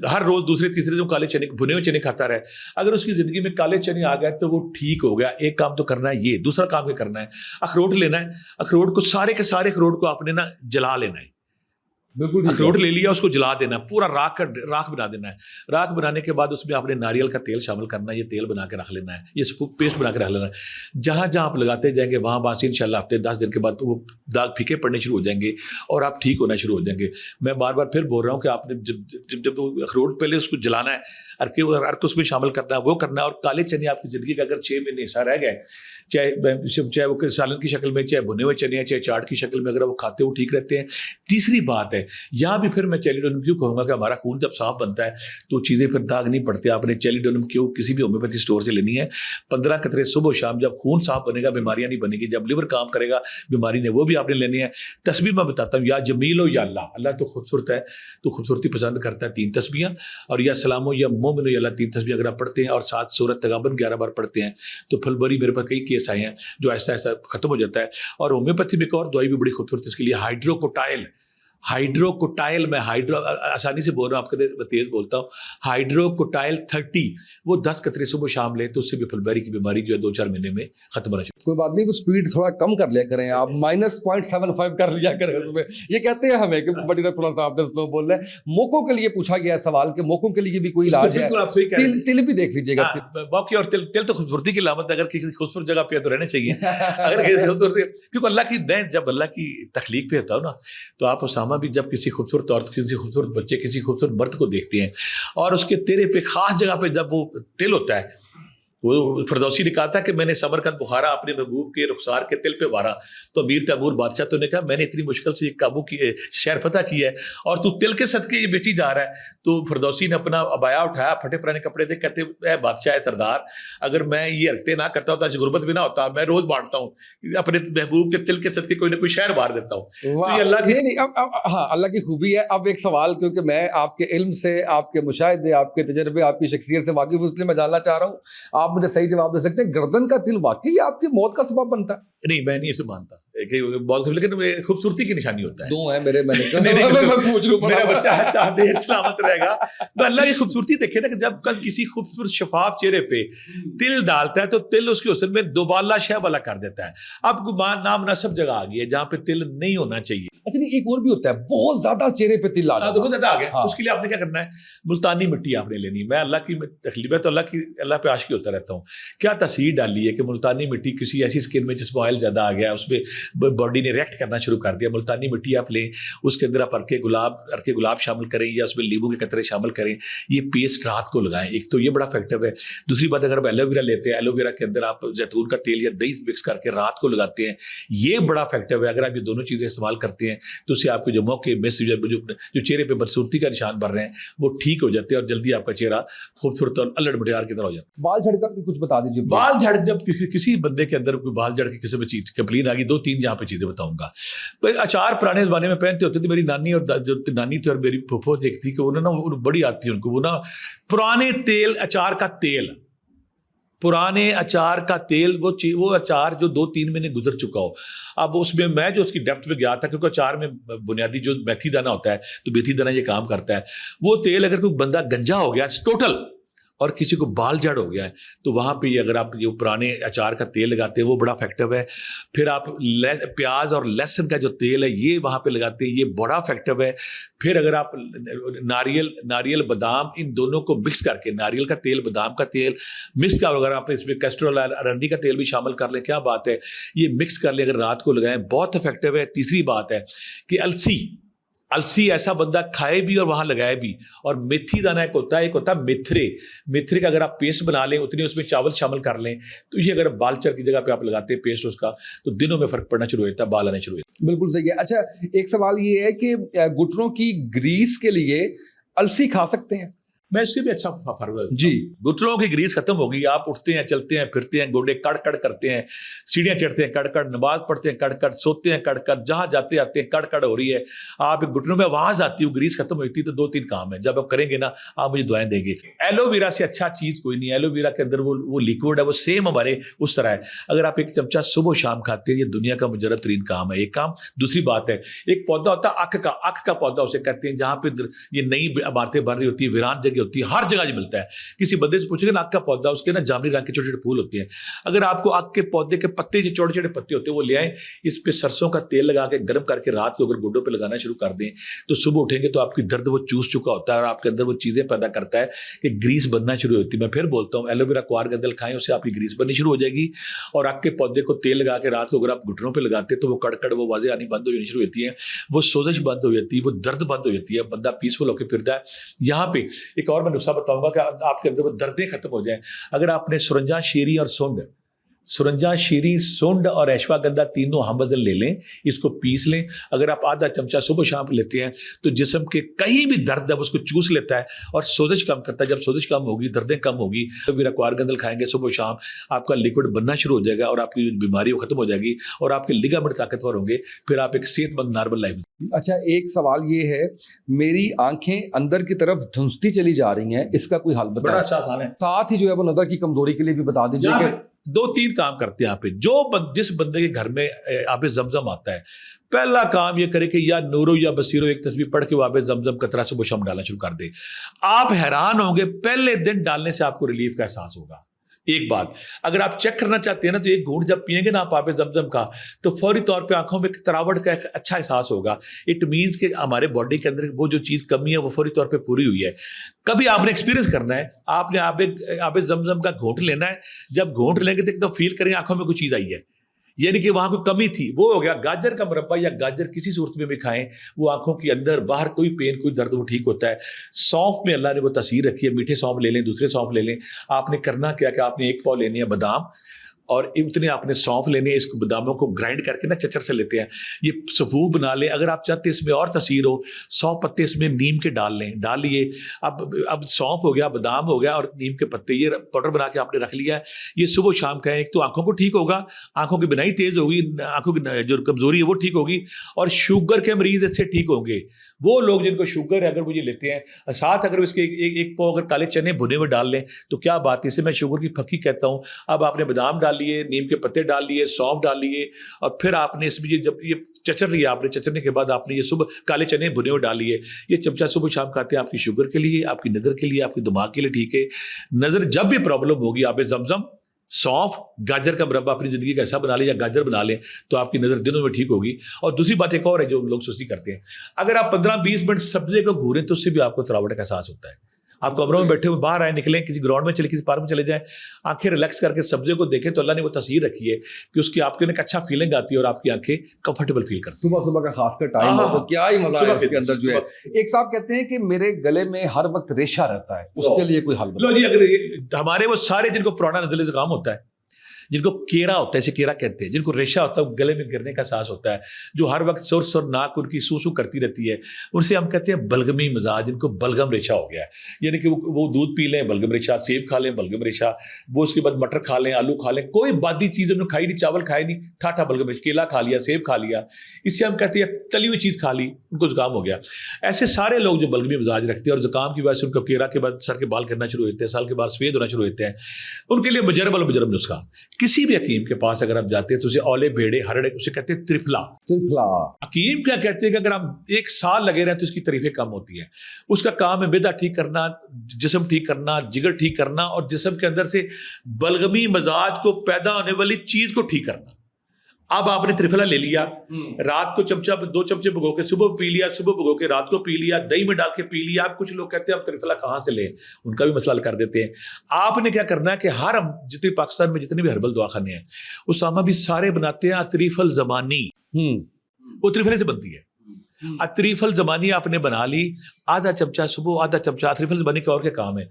ہر روز دوسرے تیسرے دن کالے چنے, بھنے ہوئے چنے کھاتا رہے. اگر اس کی زندگی میں کالے چنے آ گئے تو وہ ٹھیک ہو گیا. ایک کام تو کرنا ہے یہ. دوسرا کام کیا کرنا ہے, اخروٹ لینا ہے. اخروٹ کو سارے کے سارے اخروٹ کو آپ نے نا جلا لینا ہے. بالکل اخروٹ لے لیا, اس کو جلا دینا, پورا راکھ بنا دینا ہے. راکھ بنانے کے بعد اس میں آپ نے ناریل کا تیل شامل کرنا ہے. یہ تیل بنا کے رکھ لینا ہے, یہ پیسٹ بنا کے رکھ لینا ہے. جہاں جہاں آپ لگاتے جائیں گے وہاں وہاں سے انشاءاللہ ہفتے 10 دن کے بعد وہ داغ پھیکے پڑنے شروع ہو جائیں گے اور آپ ٹھیک ہونا شروع ہو جائیں گے. میں بار بار پھر بول رہا ہوں کہ آپ نے جب اخروٹ پہلے اس کو جلانا ہے, ارک اس میں شامل کرنا ہے, وہ کرنا ہے. اور کالے چنے آپ کی زندگی کا اگر 6 مہینے حصہ رہ گئے, چاہے وہ سالن کی شکل میں, چاہے بھنے ہوئے چنے ہیں, چاہے چاٹ کی شکل میں, اگر وہ کھاتے وہ ٹھیک رہتے ہیں. تیسری بات ہے, یہاں بھی پھر میں چیلیڈونم کیو کہوں گا کہ ہمارا خون جب صاف بنتا ہے تو چیزیں پھر داغ نہیں پڑتے. آپ نے چیلیڈونم کیو کسی بھی ہومیوپیتھی اسٹور سے لینی ہے. 15 قطرے صبح و شام. جب خون صاف بنے گا بیماریاں نہیں بنے گی. جب لیور کام کرے گا بیماری نے, وہ بھی آپ نے لینی ہے. تسبیح میں بتاتا ہوں, یا جمیل ہو یا اللہ, اللہ تو خوبصورت ہے, تو خوبصورتی پسند کرتا ہے, 3 تسبیحاں. اور یا سلام ہو یا مومن ہو یا اللہ 3 تسبیحاں اگر آپ پڑھتے ہیں, اور ساتھ سورۃ تغابن 11 بار پڑھتے ہیں, تو پھل بری میرے پاس کئی کیس آئے ہیں جو ایسا ایسا ختم ہو جاتا ہے. اور ہومیوپیتھی میں ایک اور دوائی بھی بڑی خوبصورت ہے اس کے لیے, ہائیڈروکوٹائل. میں آسانی سے بول رہا ہوں, آپ کے تیز بولتا ہوں. ہائیڈروکوٹائل 30, وہ 10 قطرے صبح شام لیں تو اس سے بھی پھل بیری کی بیماری جو ہے 2-4 مہینے میں ختم ہونا چاہیے. کوئی بات نہیں, وہ اسپیڈ تھوڑا کم کر لیا کریں آپ, -0.75 کر لیا کریں اس میں. یہ کہتے ہیں ہمیں کہ بڑی طرح تھوڑا سا آپ نے سلو بول رہے ہیں. موقوں کے لیے پوچھا گیا ہے سوال کہ موقوں کے لیے بھی کوئی علاج ہے؟ تل بھی دیکھ لیجیے گا. باقی اور تل تو خوبصورتی کی علامت ہے, اگر کسی خوبصورت جگہ پہ تو رہنا چاہیے. اگر کسی خوبصورتی, کیونکہ اللہ کی دین جب اللہ کی تخلیق پہ ہوتا ہو نا, تو آپ اسامہ بھی جب کسی خوبصورت عورت, کسی خوبصورت بچے, کسی خوبصورت مرد کو دیکھتے ہیں, اور اس کے تیرے پہ خاص جگہ پہ جب وہ تل ہوتا ہے وہ فردوسی نے کہا تھا کہ میں نے سمرقند بخارا اپنے محبوب کے رخسار کے تل پہ وارا، تو امیر تیمور بادشاہ تو نے کہا میں نے اتنی مشکل سے یہ قابو کی شہر فتح کیا ہے اور تو تل کے صدقے یہ بیچی جا رہا ہے. تو فردوسی نے اپنا ابایا اٹھایا، پھٹے پرانے کپڑے دے، کہتے اے بادشاہ اے سردار، اگر میں یہ رکھتے نہ کرتا ہوتا تو غربت بھی نہ ہوتا، میں روز بانٹتا ہوں اپنے محبوب کے تل کے صدقے کوئی نہ کوئی شہر بار دیتا ہوں. تو یہ اللہ کی ہاں اللہ کی خوبی ہے. اب ایک سوال، کیونکہ میں آپ کے علم سے، آپ کے مشاہدے، آپ کے تجربے، آپ کی شخصیت سے واقف اس لیے میں جاننا چاہ رہا ہوں، آپ مجھے صحیح جواب دے سکتے ہیں، گردن کا تل واقعی آپ کی موت کا سبب بنتا ہے؟ نہیں، میں نہیں اسے مانتا کہ بہت، لیکن خوبصورتی کی نشانی ہوتا ہے. دو ہیں میرے، میں پوچھ رہا ہوں، میرا بچہ ہے دیر سلامت رہے گا. تو اللہ کی خوبصورتی دیکھے نا کہ جب کل کسی خوبصورت شفاف چہرے پہ تل ڈالتا ہے تو تل اس کے حسن میں دوبالا شہ والا کر دیتا ہے. اب گمان نامناسب جگہ آ گئی ہے جہاں پہ تل نہیں ہونا چاہیے. اچھا نہیں، ایک اور بھی ہوتا ہے، بہت زیادہ چہرے پہ تل آ گیا. اس کے لیے آپ نے کیا کرنا ہے؟ ملتانی مٹی آپ نے لینی. میں اللہ کی تکلیف ہے تو اللہ پہ عاشقی ہوتا رہتا ہوں. کیا تصویر ڈالی ہے کہ ملتانی مٹی کسی ایسی اسکن میں جس میں آئل زیادہ آ گیا، اس میں باڈی نے ریئیکٹ کرنا شروع کر دیا. ملتانی مٹی آپ لیں، اس کے اندر آپ ارکے گلاب شامل کریں یا اس میں لیمو کے قطرے شامل کریں. یہ پیسٹ رات کو لگائیں. ایک تو یہ بڑا افیکٹو ہے. دوسری بات، اگر آپ ایلو ویرا لیتے ہیں، ایلو ویرا کے اندر آپ زیتون کا تیل یا دہی مکس کر کے رات کو لگاتے ہیں، یہ بڑا افیکٹو ہے. اگر آپ یہ دونوں چیزیں استعمال کرتے ہیں تو اس سے آپ کے جو موقع مس جو چہرے پہ بدصورتی کا نشان بن رہے ہیں وہ ٹھیک ہو جاتے ہیں اور جلدی آپ کا چہرہ خوبصورت اور الٹ مٹیار کی طرح ہو جاتا ہے. بال جھڑ کر بھی کچھ بتا دیجیے. بال جھڑ، جب کسی بندے کے اندر کوئی بال جھڑ کے کسی میں چیز کمپلین آ گئی، 2-3 جہاں پہ چیزیں بتاؤں گا. اچار پرانے زمانے میں پہنتے ہوتے تھے. میری نانی اور جو نانی تھی اور میری پھوپھو دیکھتی کہ انہوں نا بڑی آتی ہے ان کو، وہ نا پرانے تیل، اچار کا تیل، پرانے اچار کا تیل، وہ اچار جو 2-3 مہینے گزر چکا ہو. اب اس میں جو اس کی ڈیپتھ میں گیا تھا، کیونکہ اچار میں بنیادی جو میتھی دانہ ہوتا ہے تو میتھی دانہ یہ کام کرتا ہے. وہ تیل اگر کوئی بندہ گنجا ہو گیا ٹوٹل اور کسی کو بال جڑ ہو گیا ہے تو وہاں پہ اگر آپ یہ پرانے اچار کا تیل لگاتے ہیں وہ بڑا افیکٹو ہے. پھر آپ پیاز اور لہسن کا جو تیل ہے یہ وہاں پہ لگاتے ہیں، یہ بڑا افیکٹو ہے. پھر اگر آپ ناریل بادام ان دونوں کو مکس کر کے، ناریل کا تیل بادام کا تیل مکس کر، اگر آپ اس میں کیسٹرول ارنڈی کا تیل بھی شامل کر لیں، کیا بات ہے، یہ مکس کر لیں، اگر رات کو لگائیں بہت افیکٹو ہے. تیسری بات ہے کہ السی ایسا بندہ کھائے بھی اور وہاں لگائے بھی. اور میتھی دانہ ایک ہوتا ہے میتھرے کا اگر آپ پیسٹ بنا لیں، اتنی اس میں چاول شامل کر لیں تو یہ اگر بال چر کی جگہ پہ آپ لگاتے ہیں پیسٹ اس کا تو دنوں میں فرق پڑنا شروع ہوتا ہے، بال آنے شروع ہوتے ہیں. بالکل صحیح ہے. اچھا ایک سوال یہ ہے کہ گھٹنوں کی گریس کے لیے السی کھا سکتے ہیں؟ میں اس کے بھی اچھا فرق جی. گھٹنوں کی گریس ختم ہوگی، آپ اٹھتے ہیں، چلتے ہیں، پھرتے ہیں، گوڈے کڑ کڑ کرتے ہیں، سیڑھیاں چڑھتے ہیں کڑ کڑ، نماز پڑھتے ہیں کڑ کڑ، سوتے ہیں کڑ کڑ، جہاں جاتے آتے ہیں کڑ کڑ ہو رہی ہے. آپ گھٹنوں میں آواز آتی ہے، گریس ختم ہوتی ہے تو 2-3 کام ہے. جب آپ کریں گے نا آپ مجھے دعائیں دیں گے. ایلو ویرا سے اچھا چیز کوئی نہیں. ایلو ویرا کے اندر وہ لیکوڈ ہے، وہ سیم ہمارے اس طرح ہے. اگر آپ ایک چمچہ صبح و شام کھاتے ہیں، یہ دنیا کا مجرب ترین کام ہے. ایک کام. دوسری بات ہے، ایک پودا ہوتا ہے اکھ کا پودا اسے کہتے ہیں، جہاں پہ یہ نئی عمارتیں بن رہی ہوتی ہے، ویران جگہ ہوتی ہے، ہر جگہ ملتا ہے. کسی بندے سے پوچھے گا نا آگ کا پودا، اس کے نا جامنی رنگ کے چھوٹے چھوٹے پھول ہوتے ہیں. اگر آپ کو آگ کے پودے کے پتے جو چھوٹے چھوٹے پتے ہوتے ہیں وہ لے آئیں، اس پہ سرسوں کا تیل لگا کے گرم کر کے رات کو اگر گوڈوں پہ لگانا شروع کر دیں تو صبح اٹھیں گے تو آپ کی درد وہ چوس چکا ہوتا ہے اور آپ کے اندر وہ چیزیں پیدا کرتا ہے کہ گریس بننا شروع ہوتی ہے. میں پھر بولتا ہوں، ایلو ویرا کوار گندل کھائیں، اس سے آپ کی گریس بننی شروع ہو جائے گی. اور آگ کے پودے کو تیل لگا کے رات کو اگر آپ گھٹنوں پہ لگاتے تو وہ کڑکڑ، وہ واضح آنی بند ہو جانی شروع ہوتی ہے، وہ سوزش بند ہو جاتی ہے، وہ درد بند ہو جاتی ہے، بندہ پیسفل ہو کے پھرتا ہے. یہاں پہ ایک اور میں نسخہ بتاؤں گا کہ آپ کے اندر وہ دردیں ختم ہو جائیں. اگر آپ نے سرنجا شیری سونڈ اور ایشوا گندا تینوں ہم وزن لے لیں، اس کو پیس لیں. اگر آپ آدھا چمچہ صبح شام لیتے ہیں تو جسم کے کہیں بھی درد ہے اس کو چوس لیتا ہے اور سوزش کم کرتا ہے. جب سوزش کم ہوگی، دردیں کم ہوگی، تو پھر کوار گندل کھائیں گے صبح شام، آپ کا لیکوڈ بننا شروع ہو جائے گا اور آپ کی بیماری ختم ہو جائے گی اور آپ کے لیگامنٹ طاقتور ہوں گے. پھر آپ ایک صحت مند نارمل لائف. اچھا ایک سوال یہ ہے، میری آنکھیں اندر کی طرف دھنستی چلی جا رہی ہیں، اس کا کوئی حل بتائیں. بڑا اچھا آسان ہے. ساتھ ہی جو ہے وہ نظر کی کمزوری کے لیے بھی بتا دیجیے کہ 2-3 کام کرتے ہیں. آپ جس بندے کے گھر میں آب زمزم آتا ہے، پہلا کام یہ کرے کہ یا نورو یا بصیرو ایک تسبیح پڑھ کے وہ آب زمزم قطرہ صبح شام ڈالنا شروع کر دے. آپ حیران ہوں گے، پہلے دن ڈالنے سے آپ کو ریلیف کا احساس ہوگا. ایک بات اگر آپ چیک کرنا چاہتے ہیں نا تو ایک گھونٹ جب پئیں گے نا آپ آب زمزم کا تو فوری طور پہ آنکھوں میں ایک تراوٹ کا ایک اچھا احساس ہوگا. اٹ مینس کہ ہمارے باڈی کے اندر وہ جو چیز کمی ہے وہ فوری طور پہ پوری ہوئی ہے. کبھی آپ نے ایکسپیرینس کرنا ہے، آپ نے آب زمزم کا گھونٹ لینا ہے. جب گھونٹ لیں گے تو فیل کریں آنکھوں میں کوئی چیز آئی ہے. یعنی کہ وہاں کوئی کمی تھی، وہ ہو گیا۔ گاجر کا مربع یا گاجر کسی صورت میں بھی کھائیں، وہ آنکھوں کے اندر باہر کوئی پین کوئی درد وہ ٹھیک ہوتا ہے۔ سونف میں اللہ نے وہ تاثیر رکھی ہے، میٹھے سونف لے لیں، دوسرے سونف لے لیں۔ آپ نے کرنا کیا کہ آپ نے 1 پاؤ لینے ہیں بادام، اور اتنے آپ نے سونف لینے ہیں، اس کو باداموں کو گرائنڈ کر کے نا چچر سے لیتے ہیں، یہ صفوف بنا لیں۔ اگر آپ چاہتے ہیں اس میں اور تاثیر ہو، 100 پتے اس میں نیم کے ڈال لیں، ڈال لیے۔ اب سونف ہو گیا، بادام ہو گیا اور نیم کے پتے، یہ پاؤڈر بنا کے آپ نے رکھ لیا ہے۔ یہ صبح و شام کھائیں، ایک تو آنکھوں کو ٹھیک ہوگا، آنکھوں کی بینائی تیز ہوگی، آنکھوں کی جو کمزوری ہے وہ ٹھیک ہوگی، اور شوگر کے مریض اس سے ٹھیک ہوں گے۔ وہ لوگ جن کو شوگر ہے اگر وہ یہ لیتے ہیں، ساتھ اگر اس کے 1 پاؤ اگر کالے چنے بھنے ہوئے ڈال لیں تو کیا بات ہے، اسے میں شوگر کی پھکی کہتا ہوں۔ اب آپ نے بادام ڈال لیے، نیم کے پتے ڈال لیے، سونف ڈال لیے، اور پھر آپ نے اس میں جب یہ چچر لیا، آپ نے چچرنے کے بعد آپ نے یہ صبح کالے چنے بھنے ہوئے ڈال لیے۔ یہ چمچہ صبح شام کھاتے ہیں، آپ کی شوگر کے لیے، آپ کی نظر کے لیے، آپ کے دماغ کے لیے ٹھیک ہے۔ نظر جب بھی پرابلم ہوگی، آپ زمزم، سونف، گاجر کا مربع اپنی زندگی کا ایسا بنا لیں یا گاجر بنا لیں تو آپ کی نظر دنوں میں ٹھیک ہوگی۔ اور دوسری بات ایک اور ہے جو لوگ سستی کرتے ہیں، اگر آپ 15-20 منٹ سبزے کو گھوریں تو اس سے بھی آپ کو تراوٹ کا احساس ہوتا ہے۔ آپ کمروں میں بیٹھے ہوئے باہر آئے، نکلیں، کسی گراؤنڈ میں چلے، کسی پارک میں چلے جائیں، آنکھیں ریلیکس کر کے سبزے کو دیکھیں تو اللہ نے وہ تاثیر رکھی ہے کہ اس کی آپ کے ایک اچھا فیلنگ آتی ہے اور آپ کی آنکھیں کمفرٹیبل فیل کرتی ہیں۔ صبح کا خاص کر ٹائم ہو تو کیا ہی مزہ ہے اس کے اندر جو ہے۔ ایک صاحب کہتے ہیں کہ میرے گلے میں ہر وقت ریشہ رہتا ہے، اس کے لیے کوئی حل لو جی، اگر ہمارے وہ سارے جن کو پرانا نزلے زکام ہوتا ہے، جن کو کیرا ہوتا ہے، اسے کیرا کہتے ہیں، جن کو ریشہ ہوتا ہے، گلے میں گرنے کا احساس ہوتا ہے، جو ہر وقت سر سر ناک ان کی سو کرتی رہتی ہے، ان سے ہم کہتے ہیں بلغمی مزاج، جن کو بلغم ریشہ ہو گیا ہے۔ یعنی کہ وہ دودھ پی لیں بلغم ریشہ، سیب کھا لیں بلغم ریشہ، وہ اس کے بعد مٹر کھا لیں، آلو کھا لیں، کوئی بادی چیز انہوں نے کھائی نہیں، چاول کھائے نہیں، ٹھاٹھا بلغم ریشہ، کیلا کھا لیا، سیب کھا لیا، اس سے ہم کہتے ہیں تلی ہوئی چیز کھا لی، ان کو زکام ہو گیا۔ ایسے سارے لوگ جو بلغمی مزاج رکھتے ہیں اور زکام کی وجہ سے ان کو کیرا کے بعد سر کے بال کرنا شروع ہوتے ہیں، سال کے بعد سفید ہونا شروع ہوتے ہیں، ان کے لیے مجرب المجرب نسخہ، کسی بھی حکیم کے پاس اگر آپ جاتے ہیں تو اسے اولے بھیڑے ہرڑے اسے کہتے ہیں ترفلا۔ حکیم کیا کہتے ہیں کہ اگر ہم 1 سال لگے رہے تو اس کی تعریفیں کم ہوتی ہیں۔ اس کا کام ہے معدہ ٹھیک کرنا، جسم ٹھیک کرنا، جگر ٹھیک کرنا، اور جسم کے اندر سے بلغمی مزاج کو پیدا ہونے والی چیز کو ٹھیک کرنا۔ اب آپ نے ترفلا لے لیا، رات کو 2 چمچے بھگو کے صبح پی لیا، صبح بھگو کے رات کو پی لیا، دہی میں ڈال کے پی لیا۔ اب کچھ لوگ کہتے ہیں اب ترفلا کہاں سے لیں، ان کا بھی مسئلہ حل کر دیتے ہیں۔ آپ نے کیا کرنا ہے کہ جتنے پاکستان میں جتنے بھی ہربل دواخانے ہیں، اسامہ بھی سارے بناتے ہیں اطریف الزمانی، وہ ترفلے سے بنتی ہے۔ اطریف الزمانی آپ نے بنا لی، آدھا چمچہ صبح، آدھا چمچہ۔ اطریف الزمانی کا اور کیا کام ہے،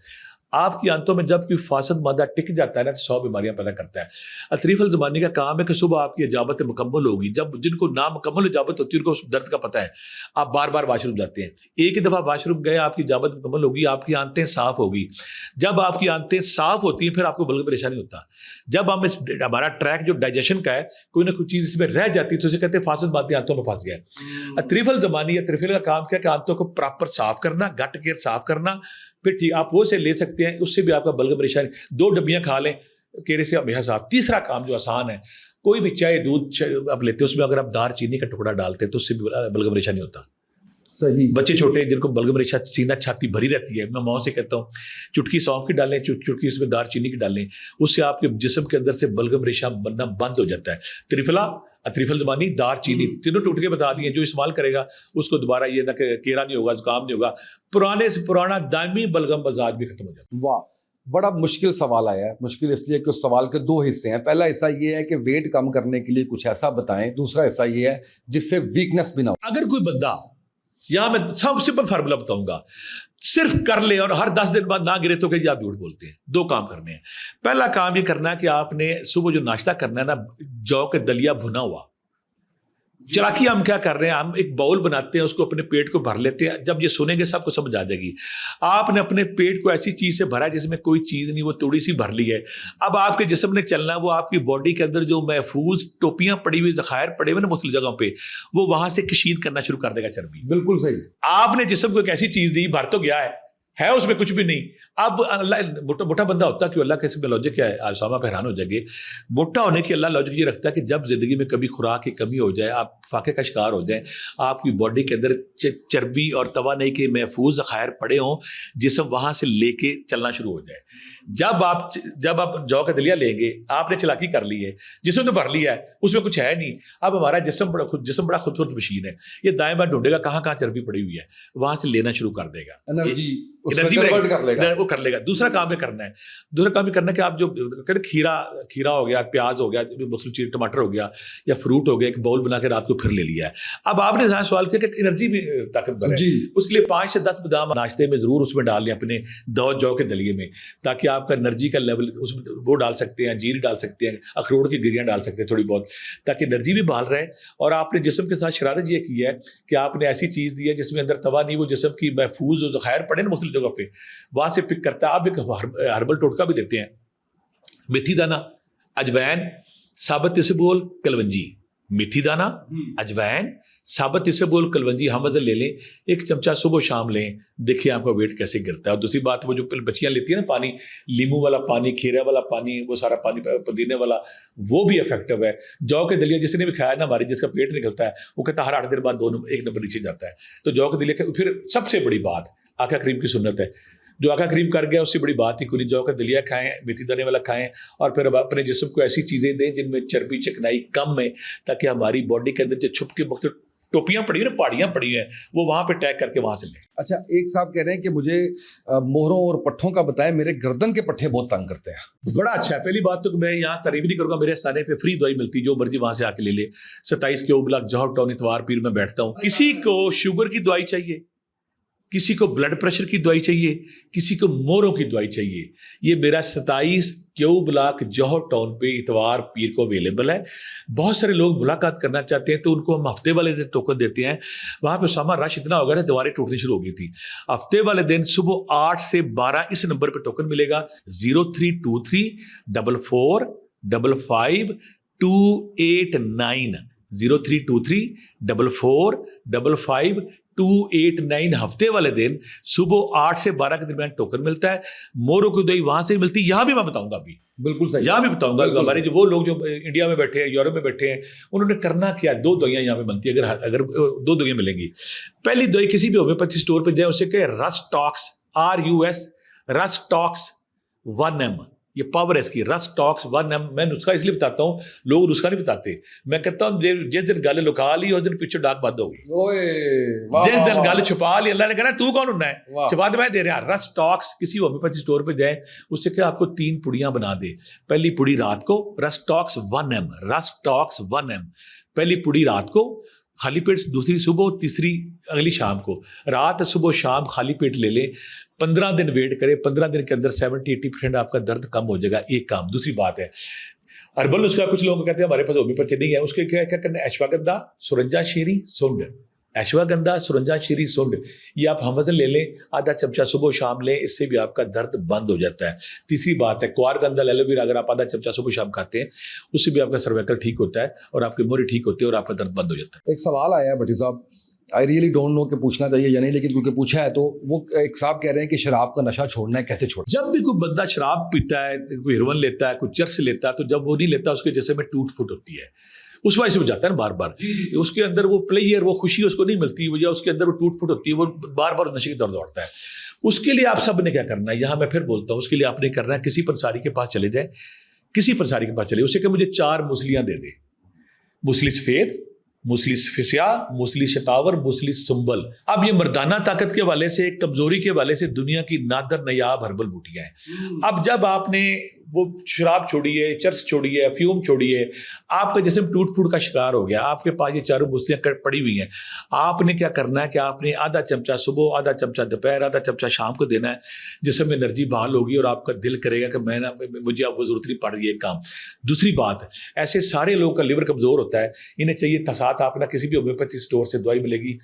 آپ کی آنتوں میں جب کوئی فاسد مادہ ٹک جاتا ہے نا تو 100 بیماریاں پیدا کرتا ہے۔ اطریف الزمانی کا کام ہے کہ صبح آپ کی اجابت مکمل ہوگی، جب جن کو نامکمل اجابت ہوتی ہے ان کو درد کا پتہ ہے، آپ بار بار واش روم جاتے ہیں، ایک ہی دفعہ واش روم گئے، آپ کی اجابت مکمل ہوگی، آپ کی آنتیں صاف ہوگی۔ جب آپ کی آنتیں صاف ہوتی ہیں پھر آپ کو بلغم پریشانی ہوتا۔ جب ہمارا ٹریک جو ڈائجیشن کا ہے، کوئی نہ کوئی چیز اس میں رہ جاتی ہے تو اسے کہتے ہیں فاسد مادے آنتوں میں پھنس گئے۔ اطریف الزمانی یا ترفل کا کام کیا کہ آنتوں کو پراپر صاف کرنا، گٹ کے صاف کرنا، پھر ٹھیک آپ وہ سے لے سکتے ہیں، اس سے بھی آپ کا بلغم پریشانی 2 ڈبیاں کھا لیں کیرے سے ہمیشہ صاف۔ تیسرا کام جو آسان ہے، کوئی بھی چائے دودھ آپ لیتے ہیں اس میں اگر آپ دار چینی کا ٹکڑا ڈالتے ہیں تو اس سے بھی بلغم ریشہ نہیں ہوتا۔ صحیح۔ بچے چھوٹے جن کو بلغم ریشہ سینہ چھاتی بھری رہتی ہے، میں ماؤں سے کہتا ہوں چٹکی سونف کی ڈالیں، چٹکی اس میں دار چینی کی ڈالیں، اس سے آپ کے جسم کے اندر سے بلغم ریشہ بننا بند ہو جاتا ہے۔ ترفلا، اطریف الزمانی، دار چینی، تینوں ٹوٹکے بتا دیے، جو استعمال کرے گا اس کو دوبارہ یہ نہ کہ کیرا نہیں ہوگا، زکام نہیں ہوگا، پرانے سے پرانا دائمی بلغم مزاج بھی ختم ہو جاتا ہے۔ واہ، بڑا مشکل سوال آیا ہے۔ مشکل اس لیے کہ اس سوال کے 2 حصے ہیں۔ پہلا حصہ یہ ہے کہ ویٹ کم کرنے کے لیے کچھ ایسا بتائیں، دوسرا حصہ یہ ہے جس سے ویکنس بھی نہ ہو۔ اگر کوئی بندہ، یہاں میں سب سمپل فارمولا بتاؤں گا، صرف کر لے اور ہر 10 دن بعد نہ گرے تو کہ آپ جھوٹ بولتے ہیں۔ 2 کام کرنے ہیں۔ پہلا کام یہ کرنا ہے کہ آپ نے صبح جو ناشتہ کرنا ہے نا، جو کہ دلیا بھنا ہوا، چلاکی ہم کیا کر رہے ہیں، ہم ایک باؤل بناتے ہیں، اس کو اپنے پیٹ کو بھر لیتے ہیں۔ جب یہ سنیں گے سب کو سمجھ آ جائے گی۔ آپ نے اپنے پیٹ کو ایسی چیز سے بھرا ہے جس میں کوئی چیز نہیں، وہ تھوڑی سی بھر لی ہے۔ اب آپ کے جسم نے چلنا ہے، وہ آپ کی باڈی کے اندر جو محفوظ ٹوپیاں پڑی ہوئی، ذخائر پڑے ہوئے نا مختلف جگہوں پہ، وہ وہاں سے کشید کرنا شروع کر دے گا چربی۔ بالکل صحیح۔ آپ نے جسم کو ایک ایسی چیز دی، بھر تو گیا ہے اس میں کچھ بھی نہیں۔ اب اللہ موٹا بندہ ہوتا کہ اللہ کا اس میں لاجک کیا ہے، اسامہ پہ حیران ہو جائے گے۔ موٹا ہونے کی اللہ لاجک یہ رکھتا ہے کہ جب زندگی میں کبھی خوراک کی کمی ہو جائے، آپ فاقے کا شکار ہو جائیں، آپ کی باڈی کے اندر چربی اور توانائی کے محفوظ ذخائر پڑے ہوں، جسم وہاں سے لے کے چلنا شروع ہو جائے۔ جب آپ جو کا دلیا لیں گے، آپ نے چلاکی کر لی ہے، جسم تو بھر لیا ہے، اس میں کچھ ہے نہیں۔ اب ہمارا جسم بڑا خودفرد مشین ہے، یہ دائیں بائیں ڈھونڈے گا کہاں چربی پڑی ہوئی ہے، وہاں سے لینا شروع کر دے گا۔ انرجی उसमें convert कर लेगा। वो कर लेगा। दूसरा काम ये करना है, दूसरा काम ये करना है कि आप जो कहते हैं खीरा हो गया, प्याज हो गया, मसरूम चीज, टमाटर हो गया या फ्रूट हो गया, एक बाउल बना के रात को फिर ले लिया है। अब आपने जहाँ सवाल किया कि एनर्जी भी ताकतवर है, उसके लिए 5 से 10 बादाम नाश्ते में जरूर उसमें डाल लें अपने जौ के दलिए में, ताकि आपका एनर्जी का लेवल उसमें वो डाल सकते हैं, जीरी डाल सकते हैं, अखरोट की गिरियाँ डाल सकते हैं थोड़ी बहुत, ताकि एनर्जी भी बहाल रहे। और आपने जिस्म के साथ शरारत ये की है कि आपने ऐसी चीज़ दी है जिसमें अंदर तवा नहीं, वो जिस्म की महफूज और ज़खायर पड़े ना मुख्तलिफ जगह पे, वहाँ से पिक करता है। आप एक हर्बल टोटका भी देते हैं, मेथी दाना, अजवैन, साबत इसबगोल, कलवंजी। मेथी दाना, अजवैन, साबत इसबगोल, कलवंजी हम वज़न ले लें, 1 चमचा सुबह शाम लें, देखिए आपका वेट कैसे गिरता है। और दूसरी बात, वो जो बच्चियाँ लेती है ना पानी, लीमू वाला पानी, खीरे वाला पानी, वो सारा पानी पुदीने वाला, वो भी इफेक्टिव है। जौ के दलिया जिसने भी खाया ना, हमारी जिसका पेट निकलता है, वो कहता है हर 8 दिन बाद 1 नंबर नीचे जाता है। तो जौ के दलिया, फिर सबसे बड़ी बात आका करीम की सुन्नत है, जो आका करीम कर गया उससे बड़ी बात ही कोई। जौ का दलिया खाएं, मेथी दाने वाला खाएं, और फिर अब अपने जिस्म को ऐसी चीज़ें दें जिनमें चर्बी चिकनाई कम है, ताकि हमारी बॉडी के अंदर जो छुप के वक्त टोपियाँ पड़ी हैं, पहाड़ियाँ पड़ी हैं, वो वहाँ पे टैग करके वहाँ से लें। अच्छा, एक साहब कह रहे हैं कि मुझे मोहरों और पट्ठों का बताएं, मेरे गर्दन के पट्टे बहुत तंग करते हैं। बड़ा अच्छा है। पहली बात तो मैं यहाँ तारीफ नहीं करूँगा, मेरे स्थाने पे फ्री दवाई मिलती, जो मर्जी वहाँ से आके ले ले। 27 के ब्लॉक जौहर टाउन इतवार पीर में बैठता हूँ। किसी को शुगर की दवाई चाहिए, किसी को ब्लड प्रेशर की दवाई चाहिए, किसी को मोरों की दवाई चाहिए, ये मेरा 27 क्यू ब्लॉक जौहर टाउन पे इतवार पीर को अवेलेबल है। बहुत सारे लोग मुलाकात करना चाहते हैं, तो उनको हम हफ्ते वाले दिन टोकन देते हैं। वहाँ पे सामा रश इतना हो गया था, दीवारें टूटनी शुरू हो गई थी। हफ्ते वाले दिन सुबह 8 से 12 इस नंबर पे टोकन मिलेगा, 0323 44 55 289, 0323 44 55 289। हफ्ते वाले दिन सुबह 8 से 12 के दरमियान टोकन मिलता है। मोरों की दवाई वहां से मिलती है, यहाँ भी मैं बताऊंगा अभी, बिल्कुल सही, यहाँ भी बताऊंगा। हमारे जो वो लोग जो इंडिया में बैठे हैं, यूरोप में बैठे हैं, उन्होंने करना क्या, 2 दवाइयाँ यहाँ पे बनती है। अगर 2 दवाइयाँ मिलेंगी, पहली दवाई किसी भी होम्योपैथी स्टोर पर जाए, उसे कहे रस्टॉक्स, RUS, रस्टॉक्स 1M, ये पावर है इसकी, रस्टॉक्स 1M। मैं नुस्खा इसलिए बताता हूँ, लोग नुस्खा नहीं बताते। मैं कहता हूँ जिस दिन गल लुका ली, उस दिन पीछे डाक बंद होगी। जिस दिन गल छुपा ली, अल्लाह ने कहना तू कौन होना है, छुपा तो मैं दे रहा। रस्टॉक्स किसी होम्योपैथी स्टोर पे जाए, उससे क्या आपको 3 पुड़ियाँ बना दे। पहली पुड़ी रात को, रस्टॉक्स 1M, रस्टॉक्स 1M, पहली पुड़ी रात को खाली पेट, दूसरी सुबह, तीसरी अगली शाम को। रात सुबह शाम खाली पेट ले लें, 15 दिन वेट करें, 15 दिन के अंदर 70-80% आपका दर्द कम हो जाएगा। एक काम। दूसरी बात है हर्बल नुस्खा, कुछ लोग कहते हैं हमारे पास होम्योपैथी नहीं है, उसके क्या करना है, अश्वगंधा, सुरंजा शीरी, सुंड, अश्वगंधा, सुरंजा शीरी, सुंड, ये आप हम वज़न ले लें, आधा चमचा सुबह शाम लें, इससे भी आपका दर्द बंद हो जाता है। तीसरी बात है क्वारगंधा, एलोवेरा, अगर आप आधा चमचा सुबह शाम खाते हैं, उससे भी आपका सर्वाइकल ठीक होता है और आपके मोरे ठीक होते हैं और आपका दर्द बंद हो जाता है। एक सवाल आया है भट्टी साहब, आई रियली डोंट नो कि पूछना चाहिए या नहीं, लेकिन क्योंकि पूछा है तो वो एक साहब कह रहे हैं कि शराब का नशा छोड़ना है, कैसे छोड़ना? जब भी कोई बंदा शराब पीता है, कोई हेरोइन लेता है, कोई चर्स लेता है, तो जब वो नहीं लेता उसके जैसे में टूट फुट होती है, उस वजह से वो जाता है ना बार बार, उसके अंदर वो प्लेयर, वो खुशी उसको नहीं मिलती, वजह उसके अंदर वो टूट फुट होती है, वो बार बार नशे की तरफ दौड़ता है। उसके लिए आप सब ने क्या करना है, यहाँ मैं फिर बोलता हूँ, उसके लिए आपने करना है, किसी पंसारी के पास चले जाए, किसी पंसारी के पास चले, उससे कि मुझे 4 मूसलियाँ दे दे, मूसली सफेद, मूसली फिसिया, मूसली शतावर, मूसली सुंबल। अब ये मर्दाना ताकत के वाले से, कमजोरी के वाले से दुनिया की नादर नयाब हर्बल बूटियां हैं। अब जब आपने वो शराब छोड़ी है, चर्स छोड़ी है, फ्यूम छोड़ी है, आपका जिस्म टूट फूट का शिकार हो गया, आपके पास ये 4 मूसलियाँ पड़ी हुई हैं, आपने क्या करना है कि आपने आधा चमचा सुबह, आधा चमचा दोपहर, आधा चमचा शाम को देना है, जिसमें एनर्जी बहाल होगी और आपका दिल करेगा कि मैं ना, मुझे अब वो जरूरत नहीं पड़ रही है काम। दूसरी बात, ऐसे सारे लोगों का लिवर कमजोर होता है, इन्हें चाहिए साथ आप ना किसी भी होम्योपैथी स्टोर से दवाई मिलेगी,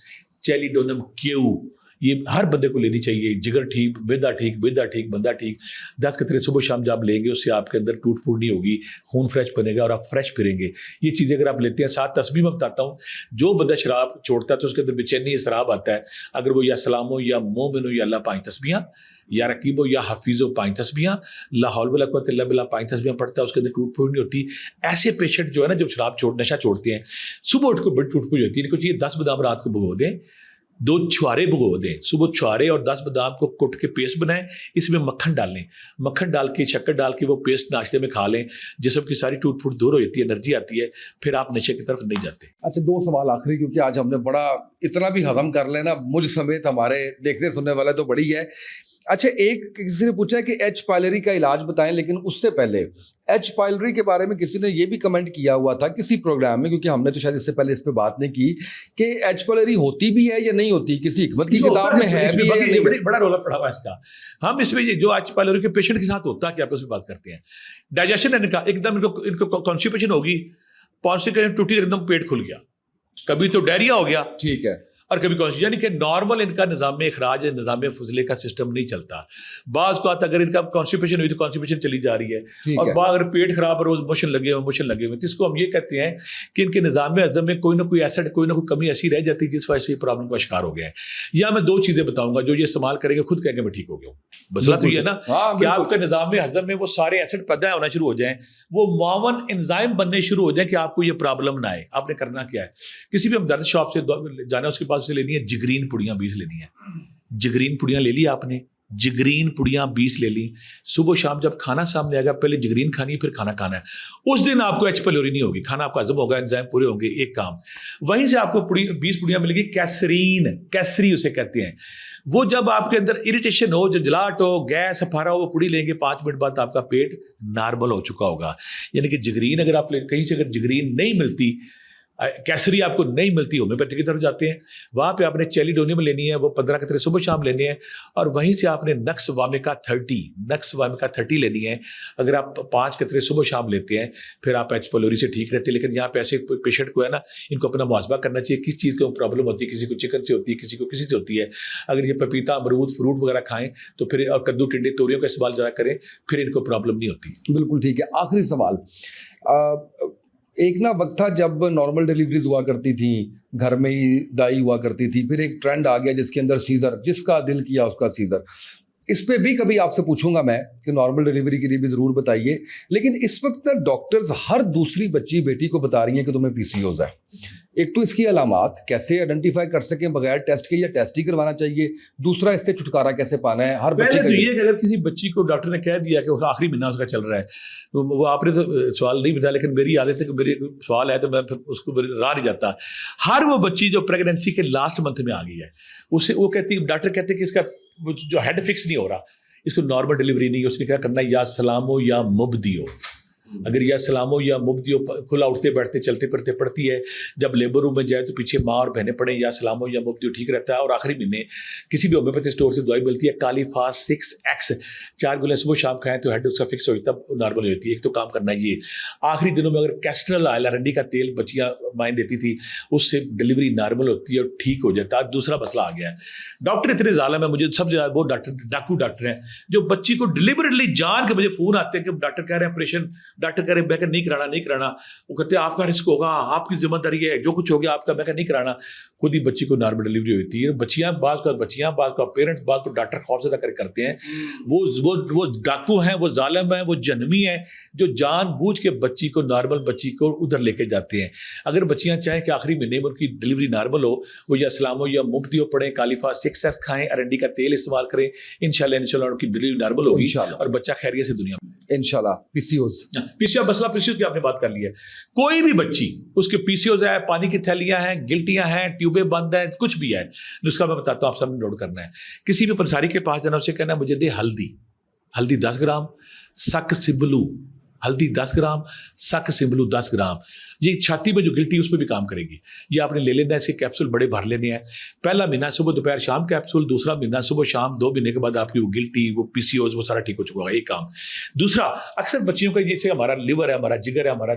चैलिडोनम क्यू, ये हर बंदे को लेनी चाहिए। जिगर ठीक, बेदा ठीक, बेदा ठीक, बंदा ठीक। 10 कतरे सुबह शाम जब आप लेंगे, उससे आपके अंदर टूट फूट नहीं होगी, खून फ्रेश बनेगा और आप फ्रेश फिरेंगे। ये चीज़ें अगर आप लेते हैं, 7 तस्बीह मैं बताता हूँ, जो बंदा शराब छोड़ता है तो उसके अंदर बेचैनी शराब आता है, अगर वो या सलामो या मोमिनो या अल्लाह 5 तस्बीहां, या रकीबो या हफीज़ो 5 तस्बीहां, ला हौल वला कुव्वत इल्ला बिल्लाह 5 तस्बीहां पढ़ता है, उसके अंदर टूट फूट नहीं होती। ऐसे पेशेंट जो है ना, जब शराब नशा छोड़ते हैं, सुबह उठ को बड़ी टूट फूट होती है, इनको चाहिए 10 बादाम रात को भिगो दें, 2 छुहारे भिगो दें, सुबह छुहारे और 10 बादाम को कुट के पेस्ट बनाएं, इसमें मक्खन डाल लें, मक्खन डाल के शक्कर डाल के वो पेस्ट नाश्ते में खा लें, जिसम की सारी टूट फूट दूर हो जाती है, एनर्जी आती है, फिर आप नशे की तरफ नहीं जाते। अच्छा, 2 सवाल आखिरी, क्योंकि आज हमने बड़ा इतना भी हजम कर लेना मुझ समेत हमारे देखने सुनने वाले तो बड़ी है। अच्छा, एक किसी ने पूछा है कि एच पायलरी का इलाज बताएं, लेकिन उससे पहले एच पायलरी के बारे में किसी ने ये भी कमेंट किया हुआ था किसी प्रोग्राम में, क्योंकि हमने तो शायद इससे पहले इस पे बात नहीं की, कि एच पायलरी होती भी है या नहीं होती, किसी हिकमत की किताब में है भी या नहीं। बड़ा रोला पड़ा हुआ इसका। हम इसमें ये जो एच पायलरी के पेशेंट के साथ होता है, क्या आप उसमें बात करते हैं, डाइजेशन इनका एकदम, इनको कॉन्स्टिपेशन होगी, पॉन्स्टिपेशन टूटी, एकदम पेट खुल गया, कभी तो डायरिया हो गया, ठीक है, और कभी कौन, यानी कि नॉर्मल इनका निज़ाम इखराज, निज़ाम फजले का सिस्टम नहीं चलता। बाज़ को आता अगर इनका कॉन्स्टिपेशन हुई तो कॉन्स्टिपेशन चली जा रही है, और बाज़ अगर पेट खराब रोज मोशन लगे हुए, तो इसको हम ये कहते हैं कि इनके निज़ाम हज़म में कोई ना कोई एसिड, कोई ना कोई कमी ऐसी रह जाती है जिस वजह से प्रॉब्लम का शिकार हो गया है। या मैं 2 चीज़ें बताऊंगा जो ये इस्तेमाल करेंगे खुद कहेंगे मैं ठीक हो गया हूँ। मसला तो ये है ना कि आपका निज़ाम हज़म में वो सारे एसिड पैदा होना शुरू हो जाएं, वो मावन एंजाइम बनने शुरू हो जाए कि आपको ये प्रॉब्लम ना आए। आपने करना क्या है, किसी भी हमदर्द शॉप से जाना, उसके पास से लेनी है जिगरीन पुड़ियां 20 लेनी है, जिगरीन पुड़ियां ले ली आपने, जिगरीन पुड़ियां 20 ले ली, सुबह शाम जब खाना सामने आएगा पहले जिगरीन खानी फिर खाना खाना है, उस दिन आपको एच पायलोरी नहीं होगी, खाना आपका हजम होगा, एंजाइम पूरे होंगे, एक काम। वहीं से आपको 20 पुड़ियां मिलेगी कैसरीन, कैसरी उसे कहते हैं। वो जब आपके अंदर इरिटेशन हो, जंजलाहट हो, गैस अफारा हो, वो पुड़ी लेंगे, 5 मिनट बाद आपका पेट नॉर्मल हो चुका होगा। यानी कि जिगरीन अगर आप कहीं से अगर जिगरीन नहीं मिलती, कैसरी आपको नहीं मिलती, होम्योपैथी की तरफ जाते हैं, वहाँ पे आपने चैलिडोनियम लेनी है, वो 15 कतरे सुबह शाम लेने हैं, और वहीं से आपने नक्स वामिका 30 लेनी है। अगर आप 5 कतरे सुबह शाम लेते हैं फिर आप एच पायलोरी से ठीक रहते हैं। लेकिन यहाँ पे ऐसे पेशेंट को है ना, इनको अपना मुआवजा करना चाहिए, किस चीज़ की प्रॉब्लम होती है, किसी को चिकन से होती है, किसी को किसी से होती है। अगर ये पपीता, अमरूद, फ्रूट वगैरह खाएं तो फिर, और कद्दू, टिंडे, तोरियों का इस्तेमाल ज़्यादा करें, फिर इनको प्रॉब्लम नहीं होती। बिल्कुल ठीक है। आखिरी सवाल, एक ना वक्त था जब नॉर्मल डिलीवरीज हुआ करती थी, घर में ही दाई हुआ करती थी, फिर एक ट्रेंड आ गया जिसके अंदर सीजर, जिसका दिल किया उसका सीजर। इस पे भी कभी आपसे पूछूंगा मैं कि नॉर्मल डिलीवरी के लिए भी ज़रूर बताइए, लेकिन इस वक्त डॉक्टर्स हर दूसरी बच्ची बेटी को बता रही हैं कि तुम्हें पीसीओज है। एक तो इसकी अलामात कैसे आइडेंटिफाई कर सकें बगैर टेस्ट के, या टेस्ट ही करवाना चाहिए, दूसरा इससे छुटकारा कैसे पाना है हर बच्चे का। ये कि अगर किसी बच्ची को डॉक्टर ने कह दिया कि आखिरी महीना उसका चल रहा है, तो वो आपने तो सवाल नहीं बताया, लेकिन मेरी आदत है कि मेरे सवाल है तो मैं फिर उसको राह नहीं जाता। हर वो बच्ची जो प्रेगनेंसी के लास्ट मंथ में आ गई है, उसे वो कहती, डॉक्टर कहते कि इसका जो हेड फिक्स नहीं हो रहा, इसको नॉर्मल डिलीवरी नहीं, उसने क्या करना, या सलामो या मुब्दियो। अगर या सलामो या मुब्दियो खुला उठते बैठते चलते फिरते पड़ती है, जब लेबर रूम में जाए तो पीछे माँ और बहनें पड़े, या सलामो या मुब्दियो ठीक रहता है। और आखिरी महीने किसी भी होम्योपैथी स्टोर से दवाई मिलती है कालीफास 6X, 4 गोलियां सुबह शाम खाएं तो हेड उसका फिक्स हो, तब नॉर्मल होती है। एक तो काम करना ये। आखिरी दिनों में अगर कैस्ट्रल ऑयल, अरंडी का तेल बच्चियाँ माइन देती थी, उससे डिलीवरी नॉर्मल होती है और ठीक हो जाता है। दूसरा मसला आ गया है, डॉक्टर इतने जालिम है, मुझे सब ज़्यादा वो डाकू डॉक्टर हैं जो बच्ची को डिलीवरली जान के मुझे फ़ोन आते हैं कि डॉक्टर कह रहे हैं ऑपरेशन, डॉक्टर कह रहे हैं, मैं नहीं कराना। वो कहते हैं आपका रिस्क होगा, आपकी जिम्मेदारी है, जो कुछ हो गया आपका। मैं नहीं कराना। खुद ही बच्ची को नॉर्मल डिलीवरी होती है। बच्चियां बाज का पेरेंट्स बाज को डॉक्टर खौफजदा करते हैं। वो डाकू हैं, वो जालिम हैं, वो जन्मी हैं जो जानबूझ के बच्ची को, नॉर्मल बच्ची को उधर लेके जाते हैं। अगर बच्चियां चाहें कि आखिरी महीने में उनकी डिलीवरी नॉर्मल हो, वो या सलामो या मुफ्तियों पढ़ें, कालीफास 6X खाएं, अरंडी का तेल इस्तेमाल करें, इंशाल्लाह उनकी डिलीवरी नॉर्मल होगी और बच्चा खैरियत से दुनिया में इंशाल्लाह। पीसीओज मसला पीसीओ की आपने बात कर ली है। कोई भी बच्ची उसके पीसीओज है, पानी की थैलियां हैं, गिल्टियां हैं, ट्यूबें बंद हैं, कुछ भी है, नुस्खा मैं बताता हूं, आप सबने नोट करना है। किसी भी पंसारी के पास जाना, उसे कहना मुझे दे हल्दी 10 ग्राम, सक सिबलू हल्दी 10 ग्राम, सक सिबलू 10 ग्राम। ये छाती में जो गिल्टी उस पर भी काम करेगी। ये आपने ले लेना है, इसके कैप्सूल बड़े भर लेने हैं। पहला महीना सुबह दोपहर शाम कैप्सूल, दूसरा महीना सुबह शाम, 2 महीने के बाद आपकी वो गिल्टी, वो पीसीओज, वो सारा ठीक हो चुका होगा। एक काम। दूसरा, अक्सर बच्चियों का जैसे हमारा लिवर है, हमारा जिगर है, हमारा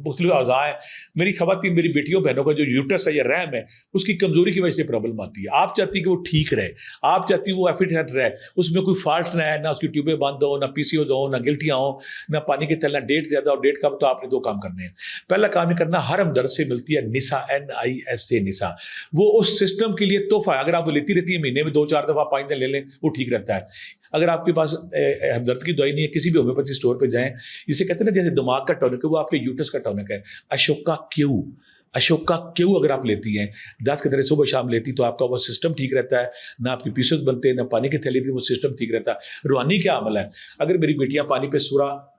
मुख्तलिफ अज़ा है, मेरी खवातीन, मेरी बेटियों बहनों का जो यूट्रस है या रैम है, उसकी कमजोरी की वजह से प्रॉब्लम आती है। आप चाहती कि वो ठीक रहे, आप चाहती वो एफिट रहे, उसमें कोई फॉल्ट ना है, ना उसकी ट्यूबें बंद हो, ना पीसीओज हो, ना गिल्टियाँ हो, ना पानी के तेल, ना डेट ज्यादा और डेट कम। तो आपने 2 काम करने हैं। पहला काम ये करना, हर हमदर्द से मिलती है निसा, NISA निसा, वो उस सिस्टम के लिए तोहफा है। अगर आप वो लेती रहती है, महीने में 2-4 दफा 5 दिन ले लें, वो ठीक रहता है। अगर आपके पास हमदर्द की दवाई नहीं है, किसी भी होम्योपैथी स्टोर पे जाएं, जिसे कहते हैं ना जैसे दिमाग का टॉनिक है, वो आपके यूट्रस का टॉनिक है। अशोका क्यू अशोका क्यू अगर आप लेती हैं 10 की तरह सुबह शाम लेती तो आपका वो सिस्टम ठीक रहता है, ना आपकी पीसेस बनते हैं, ना पानी की थैली थी, वो सिस्टम ठीक रहता है। रूहानी क्या अमल है, अगर मेरी बेटियां पानी पे सूरा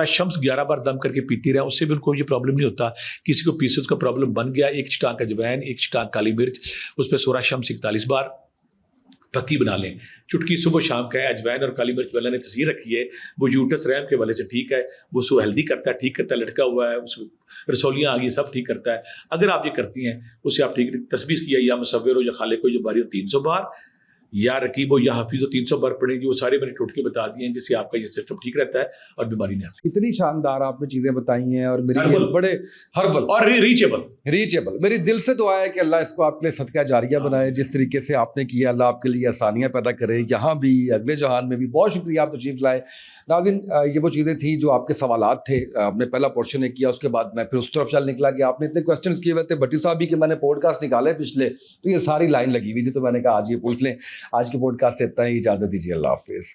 शम्स 11 बार दम करके पीती रहे, उससे भी उनको ये प्रॉब्लम नहीं होता। किसी को पीसेस का प्रॉब्लम बन गया, एक चटाक अजवैन, एक चटाक काली मिर्च, उस पर सूरा शम्स 41 बार पक्की बना लें, चुटकी सुबह शाम का है। अजवैन और काली मिर्च वाला ने तस्वीर रखी है, वो यूटस रैम के वाले से ठीक है, वो उसको हेल्दी करता है, ठीक करता है, लटका हुआ है, उसको रसौलियाँ आ गई, सब ठीक करता है। अगर आप ये करती हैं उससे आप ठीक, तस्बीह किया या मुसव्विर हो या खाले को जो बारी हो 300 बार, या रकीब हो या हफीज़ हो 300 बार पड़ेगी, वो सारे मैंने टोटके बता दिए हैं जिससे आपका ये सिस्टम ठीक रहता है और बीमारी नहीं आती। इतनी शानदार आपने चीजें बताई हैं और मेरे हर्बल। बड़े हर्बल और रीचेबल। मेरी दिल से दुआ है कि अल्लाह इसको आपके लिए सदका जारिया बनाए, जिस तरीके से आपने किया अल्लाह आपके लिए आसानियां पैदा करे, यहाँ भी अगले जहान में भी। बहुत शुक्रिया आप तशरीफ़ लाए। नाज़रीन, ये वो चीज़ें थी जो आपके सवालात थे, आपने पहला पोर्शन किया, उसके बाद मैं फिर उस तरफ चल निकला कि आपने इतने क्वेश्चंस किए हुए थे। भट्टी साहब भी कि मैंने पॉडकास्ट निकाले पिछले, तो ये सारी लाइन लगी हुई थी, तो मैंने कहा आज ये पूछ लें। आज के पॉडकास्ट से इतना ही, इजाज़त दीजिए, अल्लाह हाफिज़।